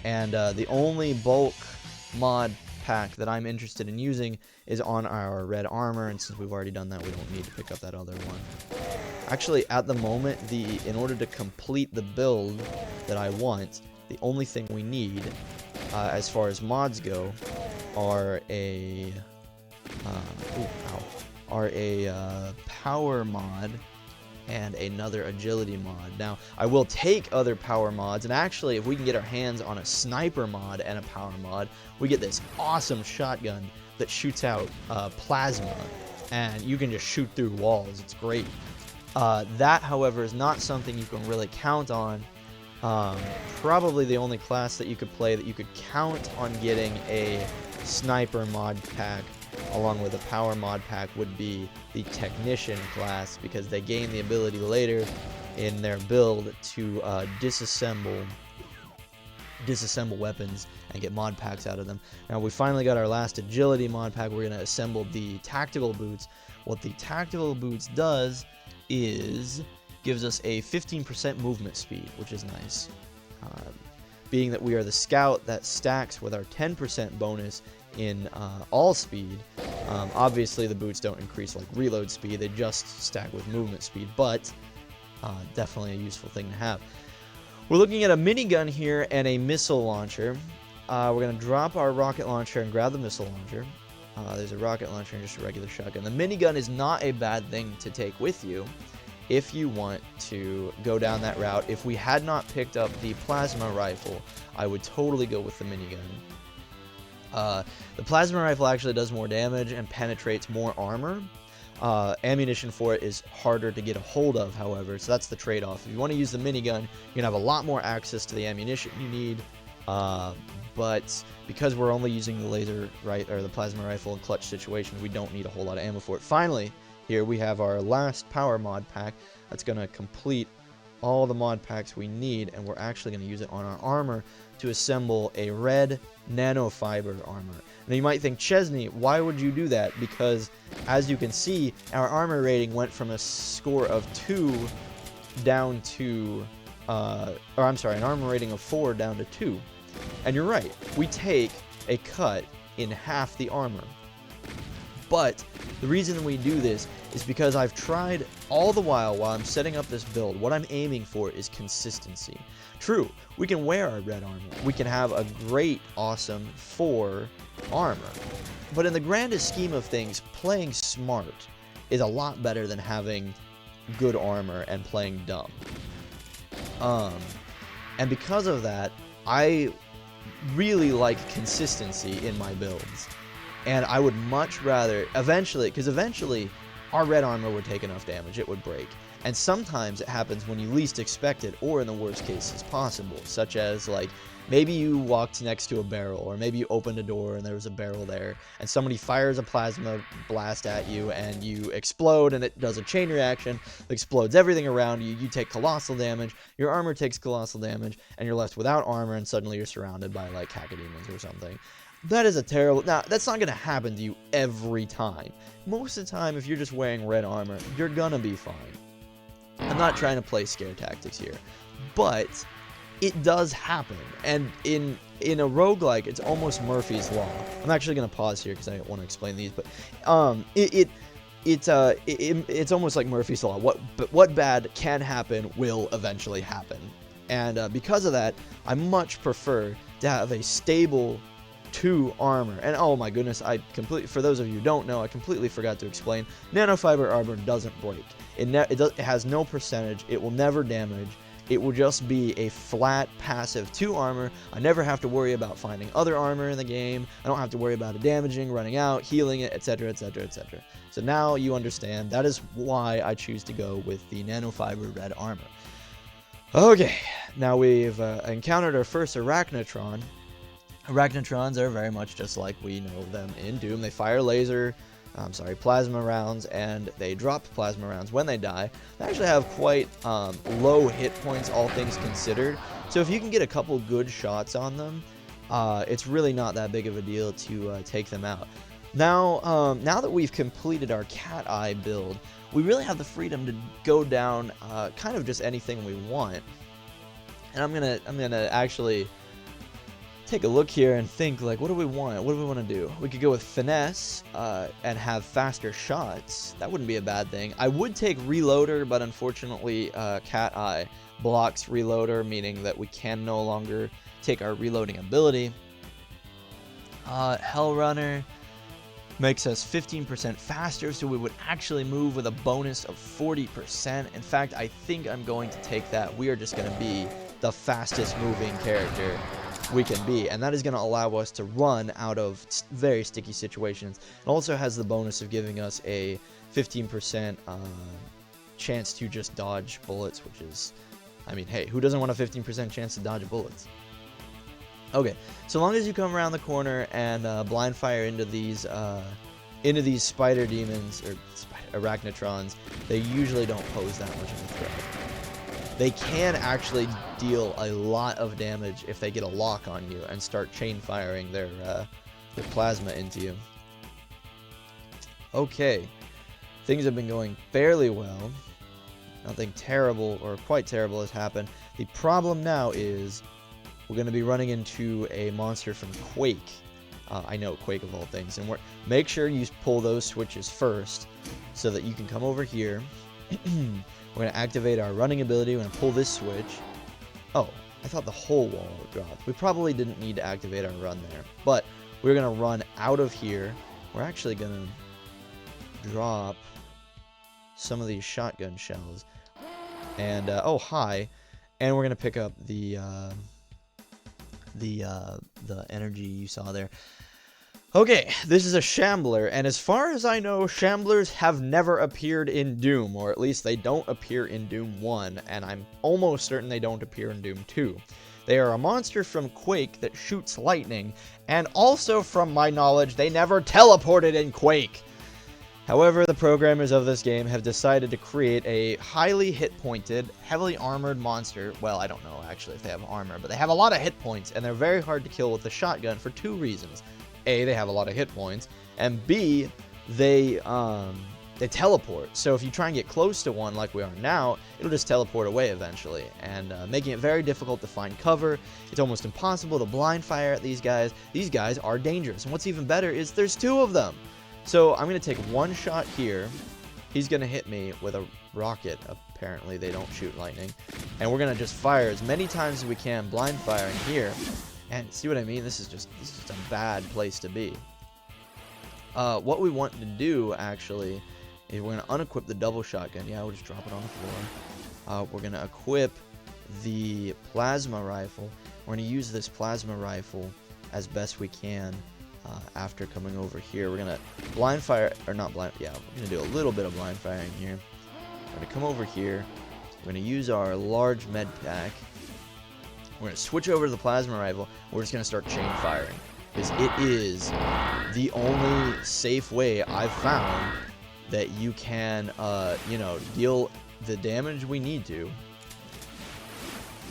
[SPEAKER 1] And the only bulk mod pack that I'm interested in using is on our red armor, and since we've already done that, we don't need to pick up that other one. Actually, at the moment, in order to complete the build that I want, the only thing we need, as far as mods go, are a power mod and another agility mod. Now, I will take other power mods, and actually, if we can get our hands on a sniper mod and a power mod, we get this awesome shotgun that shoots out plasma, and you can just shoot through walls. It's great. That, however, is not something you can really count on. Probably the only class that you could play that you could count on getting a sniper mod pack along with a power mod pack would be the technician class, because they gain the ability later in their build to disassemble weapons and get mod packs out of them. Now, we finally got our last agility mod pack. We're going to assemble the tactical boots. What the tactical boots does is gives us a 15% movement speed, which is nice. Being that we are the scout, that stacks with our 10% bonus in all speed. Obviously, the boots don't increase like reload speed, they just stack with movement speed, but definitely a useful thing to have. We're looking at a minigun here and a missile launcher. We're going to drop our rocket launcher and grab the missile launcher. There's a rocket launcher and just a regular shotgun. The minigun is not a bad thing to take with you if you want to go down that route. If we had not picked up the plasma rifle, I would totally go with the minigun. The plasma rifle actually does more damage and penetrates more armor. Ammunition for it is harder to get a hold of, however, so that's the trade-off. If you want to use the minigun, you're going to have a lot more access to the ammunition you need, but because we're only using the laser or the plasma rifle in clutch situations, we don't need a whole lot of ammo for it. Finally, here we have our last power mod pack that's going to complete all the mod packs we need, and we're actually going to use it on our armor to assemble a red nanofiber armor. Now you might think, Chezni, why would you do that? Because as you can see, our armor rating went from a score of 2 down to, an armor rating of 4 down to 2. And you're right, we take a cut in half the armor. But the reason we do this is because I've tried all the while I'm setting up this build, what I'm aiming for is consistency. True, we can wear our red armor. We can have a great, awesome 4 armor. But in the grandest scheme of things, playing smart is a lot better than having good armor and playing dumb. And because of that, I really like consistency in my builds. And I would much rather, eventually, our red armor would take enough damage, it would break. And sometimes it happens when you least expect it, or in the worst cases possible, such as, like, maybe you walked next to a barrel, or maybe you opened a door and there was a barrel there, and somebody fires a plasma blast at you, and you explode, and it does a chain reaction, explodes everything around you, you take colossal damage, your armor takes colossal damage, and you're left without armor, and suddenly you're surrounded by, like, cacodemons or something. That is a terrible... Now, that's not going to happen to you every time. Most of the time, if you're just wearing red armor, you're going to be fine. I'm not trying to play scare tactics here. But it does happen. And in a roguelike, it's almost Murphy's Law. I'm actually going to pause here because I want to explain these, but it's almost like Murphy's Law. What bad can happen will eventually happen. And because of that, I much prefer to have a stable 2 armor. And oh my goodness, for those of you who don't know, I completely forgot to explain, nanofiber armor doesn't break. It has no percentage. It will never damage. It will just be a flat, passive 2 armor. I never have to worry about finding other armor in the game. I don't have to worry about it damaging, running out, healing it, etc, etc, etc. So now you understand. That is why I choose to go with the nanofiber red armor. Okay, now we've encountered our first Arachnotron. Arachnotrons are very much just like we know them in Doom. They fire plasma rounds, and they drop plasma rounds when they die. They actually have quite low hit points, all things considered. So if you can get a couple good shots on them, it's really not that big of a deal to take them out. Now, now that we've completed our cat eye build, we really have the freedom to go down kind of just anything we want. And I'm gonna actually take a look here and think, like, what do we want? What do we want to do? We could go with finesse and have faster shots. That wouldn't be a bad thing. I would take reloader, but unfortunately cat eye blocks reloader, meaning that we can no longer take our reloading ability. Hell runner makes us 15% faster, so we would actually move with a bonus of 40%. In fact, I think I'm going to take that. We are just going to be the fastest moving character we can be, and that is going to allow us to run out of very sticky situations. It also has the bonus of giving us a 15% chance to just dodge bullets, which is, I mean, hey, who doesn't want a 15% chance to dodge bullets? Okay, so long as you come around the corner and blind fire into these spider demons or arachnotrons, they usually don't pose that much of a threat. They can actually deal a lot of damage if they get a lock on you and start chain firing their plasma into you. Okay, things have been going fairly well. Nothing terrible or quite terrible has happened. The problem now is we're going to be running into a monster from Quake. I know, Quake of all things. And make sure you pull those switches first so that you can come over here. We're going to activate our running ability. We're going to pull this switch. Oh, I thought the whole wall dropped. We probably didn't need to activate our run there. But we're going to run out of here. We're actually going to drop some of these shotgun shells. And, oh, hi. And we're going to pick up the energy you saw there. Okay, this is a Shambler, and as far as I know, Shamblers have never appeared in Doom, or at least they don't appear in Doom 1, and I'm almost certain they don't appear in Doom 2. They are a monster from Quake that shoots lightning, and also, from my knowledge, they never teleported in Quake. However, the programmers of this game have decided to create a highly hit-pointed, heavily armored monster. Well, I don't know actually if they have armor, but they have a lot of hit points, and they're very hard to kill with the shotgun for 2 reasons. A, they have a lot of hit points, and B, they teleport. So if you try and get close to one like we are now, it'll just teleport away eventually, and making it very difficult to find cover. It's almost impossible to blind fire at these guys. These guys are dangerous, and what's even better is there's 2 of them. So I'm going to take one shot here. He's going to hit me with a rocket. Apparently they don't shoot lightning. And we're going to just fire as many times as we can, blind firing here. And see what I mean? This is just a bad place to be. What we want to do, actually, is we're going to unequip the double shotgun. Yeah, we'll just drop it on the floor. We're going to equip the plasma rifle. We're going to use this plasma rifle as best we can. After coming over here, we're gonna blind fire, or not blind, yeah, we're gonna do a little bit of blind firing here. We're gonna come over here, we're gonna use our large med pack, we're gonna switch over to the plasma rifle, we're just gonna start chain firing, because it is the only safe way I've found that you can, you know, deal the damage we need to,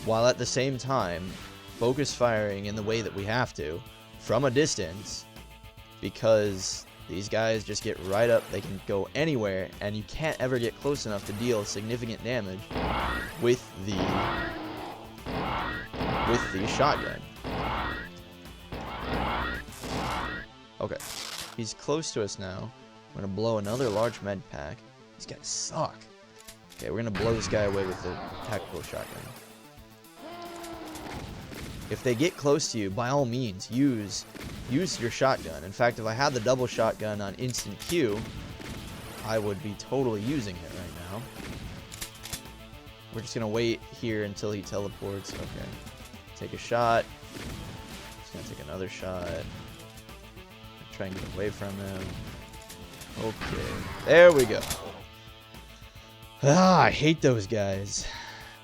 [SPEAKER 1] while at the same time focus firing in the way that we have to, from a distance, because these guys just get right up, they can go anywhere, and you can't ever get close enough to deal significant damage with the with the shotgun. Okay, he's close to us now. We're gonna blow another large med pack. These guys suck. Okay, we're gonna blow this guy away with the tactical shotgun. If they get close to you, by all means, use your shotgun. In fact, if I had the double shotgun on instant Q, I would be totally using it right now. We're just gonna wait here until he teleports. Okay. Take a shot. Just gonna take another shot. Try and get away from him. Okay. There we go. Ah, I hate those guys.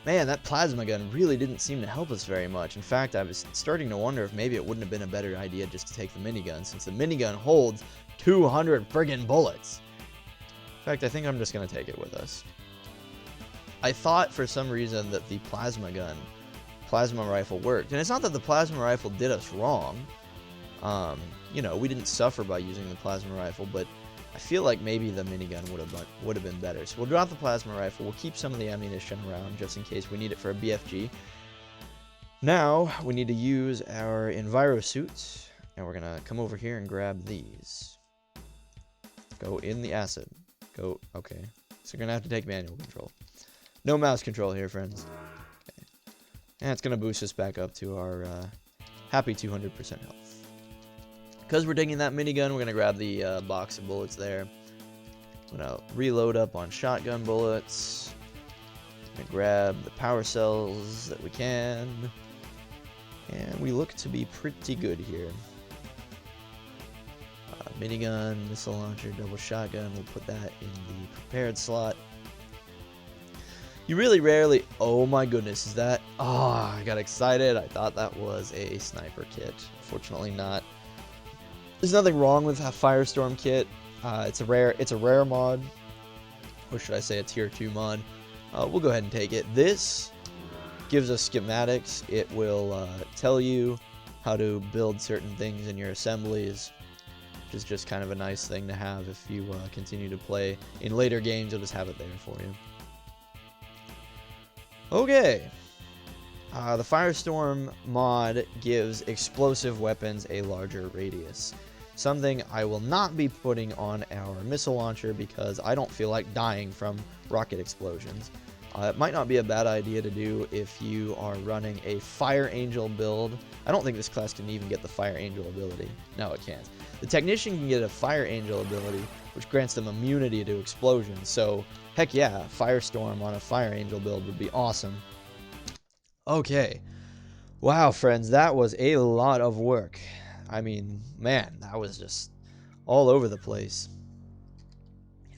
[SPEAKER 1] Man, that plasma gun really didn't seem to help us very much. In fact, I was starting to wonder if maybe it wouldn't have been a better idea just to take the minigun, since the minigun holds 200 friggin' bullets. In fact, I think I'm just going to take it with us. I thought for some reason that the plasma rifle worked. And it's not that the plasma rifle did us wrong. You know, we didn't suffer by using the plasma rifle, but I feel like maybe the minigun would have been better. So we'll drop the plasma rifle. We'll keep some of the ammunition around just in case we need it for a BFG. Now we need to use our enviro suits, and we're gonna come over here and grab these. Go in the acid. Go. Okay. So you're gonna have to take manual control. No mouse control here, friends. Okay. And it's gonna boost us back up to our happy 200% health. Because we're taking that minigun, we're going to grab the box of bullets there. I'm going to reload up on shotgun bullets. I'm going to grab the power cells that we can. And we look to be pretty good here. Minigun, missile launcher, double shotgun. We'll put that in the prepared slot. You really rarely... Oh my goodness, is that... Oh, I got excited. I thought that was a sniper kit. Fortunately not. There's nothing wrong with a Firestorm kit. It's a rare mod, or should I say a tier 2 mod. We'll go ahead and take it. This gives us schematics. It will tell you how to build certain things in your assemblies, which is just kind of a nice thing to have if you continue to play. In later games, you'll just have it there for you. Okay. The Firestorm mod gives explosive weapons a larger radius. Something I will not be putting on our missile launcher because I don't feel like dying from rocket explosions. It might not be a bad idea to do if you are running a Fire Angel build. I don't think this class can even get the Fire Angel ability. No, it can't. The Technician can get a Fire Angel ability, which grants them immunity to explosions. So, heck yeah, Firestorm on a Fire Angel build would be awesome. Okay. Wow, friends, that was a lot of work. I mean, man, that was just all over the place.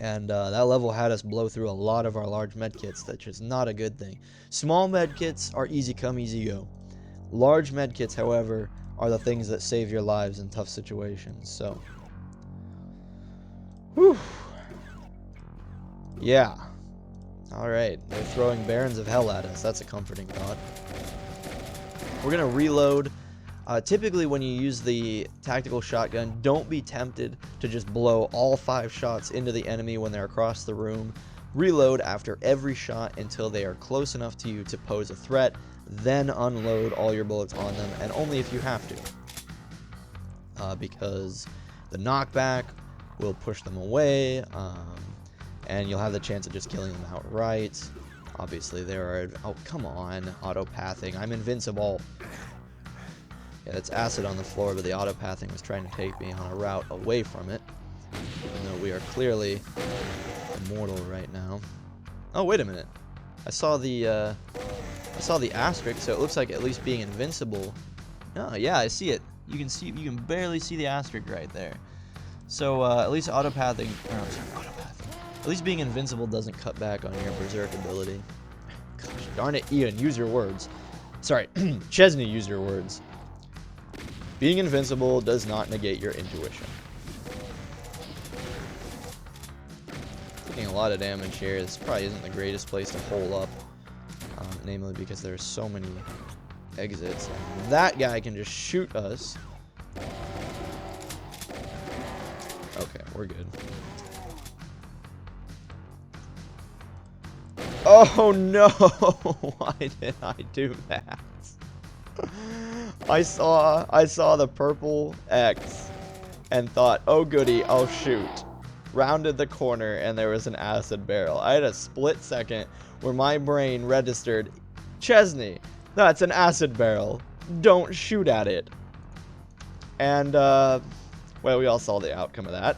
[SPEAKER 1] And that level had us blow through a lot of our large medkits, which is not a good thing. Small medkits are easy come, easy go. Large medkits, however, are the things that save your lives in tough situations. So, whew. Yeah. Alright, they're throwing Barons of Hell at us. That's a comforting thought. We're going to reload. Typically, when you use the tactical shotgun, don't be tempted to just blow all 5 shots into the enemy when they're across the room. Reload after every shot until they are close enough to you to pose a threat. Then unload all your bullets on them, and only if you have to. Because the knockback will push them away, and you'll have the chance of just killing them outright. Obviously, there are... Oh, come on. Auto-pathing. I'm invincible. Yeah, it's acid on the floor, but the auto-pathing was trying to take me on a route away from it. Even though we are clearly immortal right now. Oh, wait a minute. I saw the asterisk, so it looks like at least being invincible. Oh, yeah, I see it. You can barely see the asterisk right there. So, at least auto-pathing... Oh, sorry, auto-pathing. At least being invincible doesn't cut back on your berserk ability. Gosh, darn it, Ian, use your words. Sorry, Chezni, use your words. Being invincible does not negate your intuition. Taking a lot of damage here. This probably isn't the greatest place to hole up. Namely because there's so many exits. And that guy can just shoot us. Okay, we're good. Oh no! Why did I do that? I saw the purple X and thought, oh goody, I'll shoot. Rounded the corner and there was an acid barrel. I had a split second where my brain registered, Chezni, that's an acid barrel. Don't shoot at it. And, well, we all saw the outcome of that.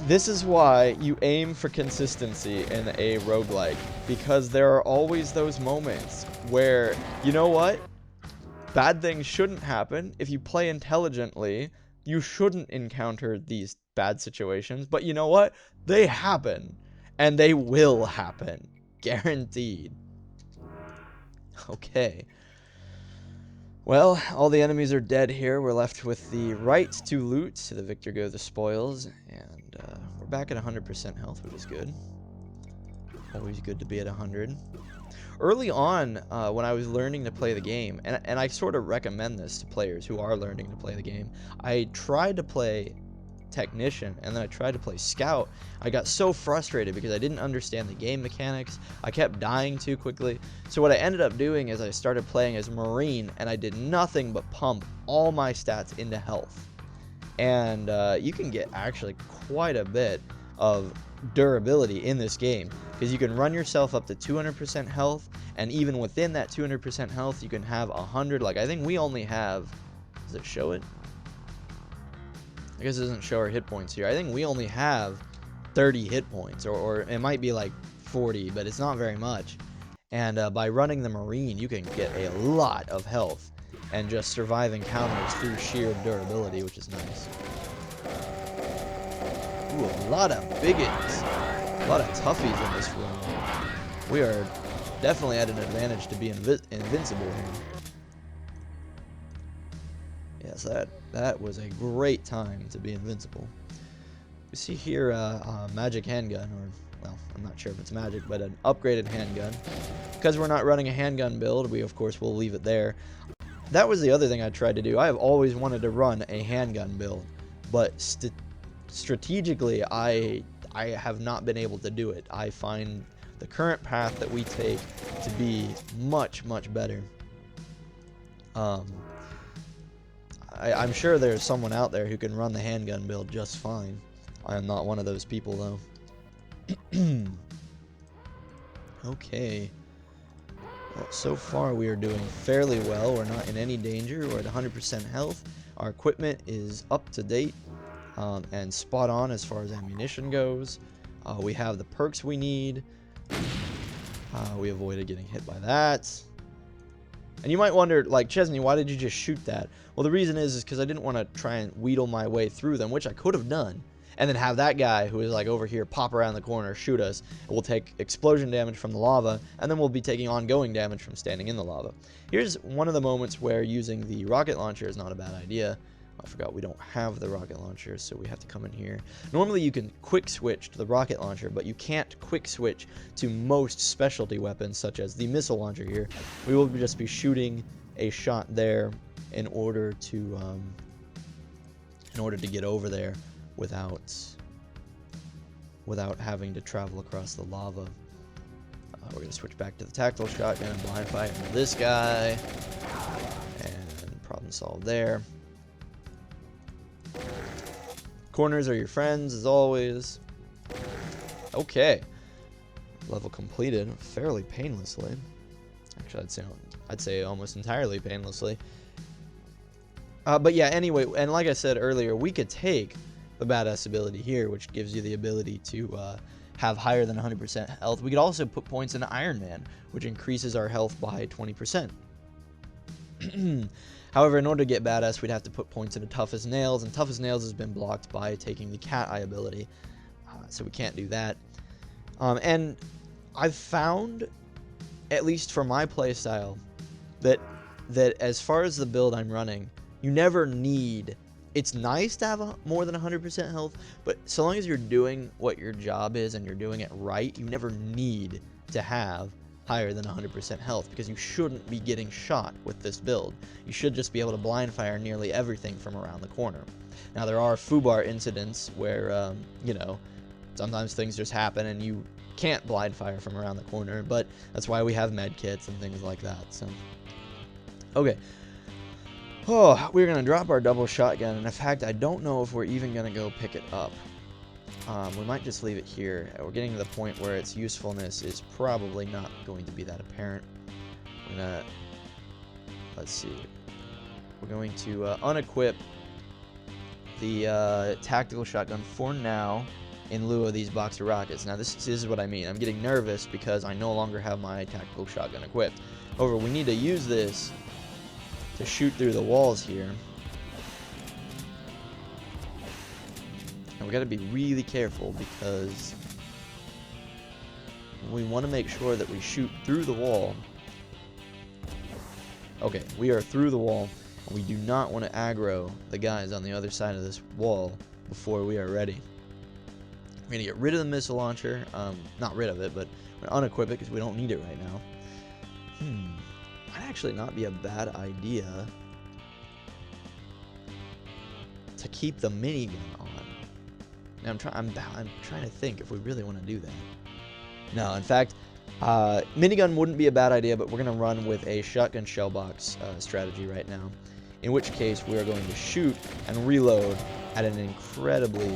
[SPEAKER 1] This is why you aim for consistency in a roguelike, because there are always those moments where, you know what? Bad things shouldn't happen. If you play intelligently, you shouldn't encounter these bad situations, but you know what? They happen, and they will happen. Guaranteed. Okay. Well, all the enemies are dead here. We're left with the right to loot. To the victor go the spoils. And we're back at 100% health, which is good. Always good to be at 100. Early on, when I was learning to play the game, and I sort of recommend this to players who are learning to play the game, I tried to play Technician, and then I tried to play Scout. I got so frustrated because I didn't understand the game mechanics. I kept dying too quickly. So what I ended up doing is I started playing as Marine, and I did nothing but pump all my stats into health. And you can get actually quite a bit of durability in this game, because you can run yourself up to 200% health, and even within that 200% health, you can have 100. Like, I think we only have, does it show it? I guess it doesn't show our hit points here. I think we only have 30 hit points, or it might be like 40, but it's not very much. And by running the Marine, you can get a lot of health and just survive encounters through sheer durability, which is nice. Ooh, a lot of bigots. A lot of toughies in this room. We are definitely at an advantage to be invincible here. Yes, that was a great time to be invincible. You see here a magic handgun, or, well, I'm not sure if it's magic, but an upgraded handgun. Because we're not running a handgun build, we of course will leave it there. That was the other thing I tried to do. I have always wanted to run a handgun build, but strategically I have not been able to do it. I find the current path that we take to be much, much better. I'm sure there's someone out there who can run the handgun build just fine. I am not one of those people, though. Okay. Well, so far we are doing fairly well. We're not in any danger. We're at 100% health. Our equipment is up to date and spot on as far as ammunition goes. We have the perks we need. We avoided getting hit by that. And you might wonder, like, Chezni, why did you just shoot that? Well, the reason is because I didn't want to try and wheedle my way through them, which I could have done, and then have that guy who is, like, over here pop around the corner, shoot us, and we'll take explosion damage from the lava, and then we'll be taking ongoing damage from standing in the lava. Here's one of the moments where using the rocket launcher is not a bad idea. I forgot we don't have the rocket launcher, so we have to come in here. Normally you can quick switch to the rocket launcher, but you can't quick switch to most specialty weapons, such as the missile launcher here. We will just be shooting a shot there in order to get over there without having to travel across the lava. We're going to switch back to the tactical shotgun and blind fire into this guy, and problem solved there. Corners are your friends, as always. Okay. Level completed fairly painlessly. Actually, I'd say almost entirely painlessly. But yeah, anyway, and like I said earlier, we could take the badass ability here, which gives you the ability to have higher than 100% health. We could also put points into Iron Man, which increases our health by 20%. However, in order to get badass, we'd have to put points into Tough as Nails, and Tough as Nails has been blocked by taking the Cat Eye ability, so we can't do that. And I've found, at least for my playstyle, that as far as the build I'm running, you never need. It's nice to have more than 100% health, but so long as you're doing what your job is and you're doing it right, you never need to have higher than 100% health, because you shouldn't be getting shot with this build. You should just be able to blind fire nearly everything from around the corner. Now, there are foobar incidents where, you know, Sometimes things just happen and you can't blind fire from around the corner, but that's why we have med kits and things like that. So, okay. Oh, we're going to drop our double shotgun, and in fact, I don't know if we're even going to go pick it up. We might just leave it here. We're getting to the point where its usefulness is probably not going to be that apparent. We're going to, let's see, we're going to unequip the tactical shotgun for now in lieu of these boxer rockets. Now this is what I mean. I'm getting nervous because I no longer have my tactical shotgun equipped. However, we need to use this to shoot through the walls here. And we got to be really careful because we want to make sure that we shoot through the wall. Okay, we are through the wall, and we do not want to aggro the guys on the other side of this wall before we are ready. We're going to get rid of the missile launcher. Not rid of it, but we're going to unequip it because we don't need it right now. Might actually not be a bad idea to keep the minigun on. Now I'm trying to think if we really want to do that. No, in fact, minigun wouldn't be a bad idea, but we're going to run with a shotgun shell box strategy right now. In which case, we are going to shoot and reload at an incredibly,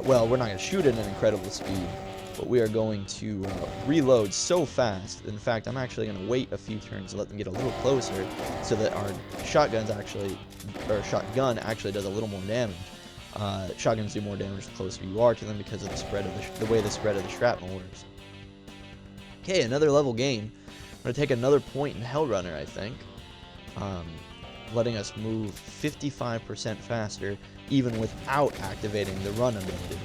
[SPEAKER 1] well, we're not going to shoot at an incredible speed, but we are going to reload so fast. In fact, I'm actually going to wait a few turns to let them get a little closer so that our shotgun actually does a little more damage. Shotguns do more damage the closer you are to them because of the spread of the way the spread of the shrapnel works. Okay, another level gain. I'm going to take another point in Hellrunner, I think. Letting us move 55% faster even without activating the run ability.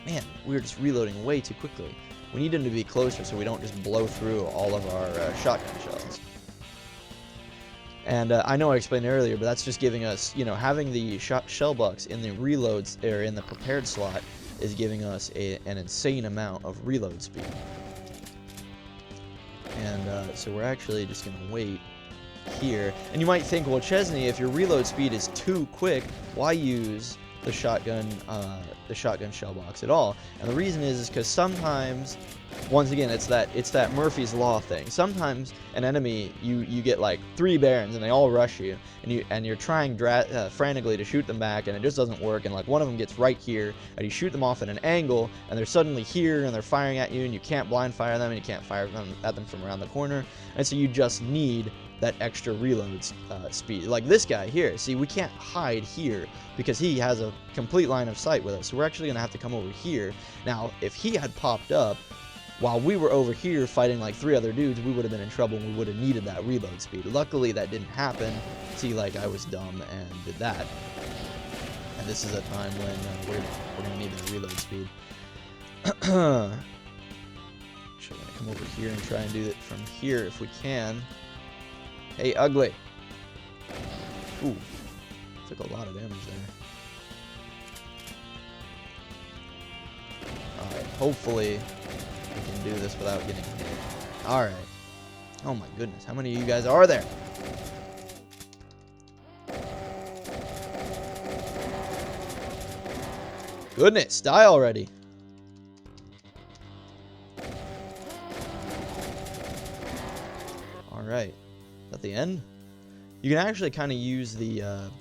[SPEAKER 1] Man, we're just reloading way too quickly. We need him to be closer so we don't just blow through all of our shotgun shells. And I know I explained earlier, but that's just giving us, you know, having the shell box in the reloads, or in the prepared slot, is giving us an insane amount of reload speed. And so we're actually just going to wait here. And you might think, well, Chezni, if your reload speed is too quick, why use the shotgun shell box at all? And the reason is because sometimes, once again, it's that Murphy's Law thing. Sometimes an enemy, you get like 3 barons and they all rush you, and you're trying frantically to shoot them back, and it just doesn't work. And like one of them gets right here, and you shoot them off at an angle, and they're suddenly here, and they're firing at you, and you can't blind fire them, and you can't fire at them from around the corner. And so you just need that extra reload speed. Like this guy here, see, we can't hide here because he has a complete line of sight with us. So we're actually gonna have to come over here. Now, if he had popped up while we were over here fighting like 3 other dudes, we would have been in trouble and we would have needed that reload speed. Luckily, that didn't happen. See, like, I was dumb and did that. And this is a time when we're gonna need that reload speed. Should I come over here and try and do it from here if we can? Hey, ugly. Ooh, took a lot of damage there. Alright, hopefully we can do this without getting hit. Alright. Oh my goodness, how many of you guys are there? Goodness, die already. Alright. Is that the end? You can actually kind of use the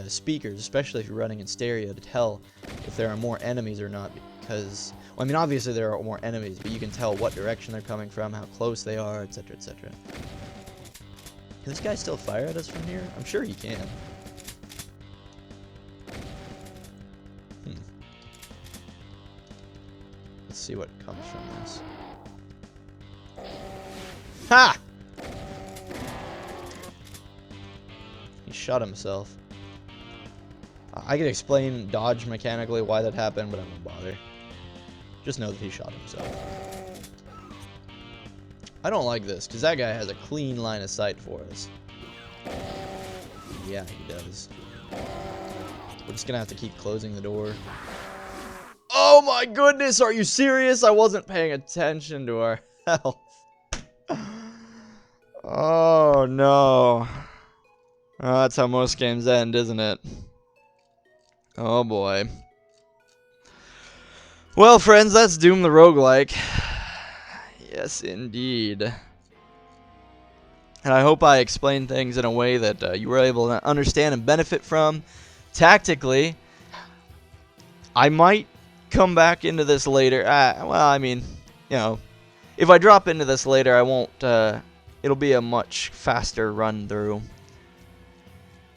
[SPEAKER 1] speakers, especially if you're running in stereo, to tell if there are more enemies or not, because, well, I mean, obviously there are more enemies, but you can tell what direction they're coming from, how close they are, etc., etc. Can this guy still fire at us from here? I'm sure he can. Let's see what comes from this. Ha! He shot himself. I could explain dodge mechanically why that happened, but I won't bother. Just know that he shot himself. I don't like this, because that guy has a clean line of sight for us. Yeah, he does. We're just gonna have to keep closing the door. Oh my goodness, are you serious? I wasn't paying attention to our health. Oh no. Oh, that's how most games end, isn't it? Oh boy. Well, friends, that's Doom the Roguelike. Yes, indeed. And I hope I explained things in a way that you were able to understand and benefit from. Tactically, I might come back into this later. Well, I mean, you know, if I drop into this later, I won't. It'll be a much faster run through,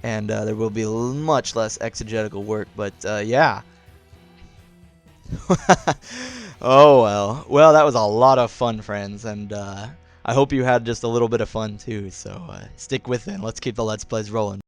[SPEAKER 1] and there will be much less exegetical work. But yeah. Oh well. Well, that was a lot of fun, friends, and I hope you had just a little bit of fun too. So stick with it. And let's keep the Let's Plays rolling.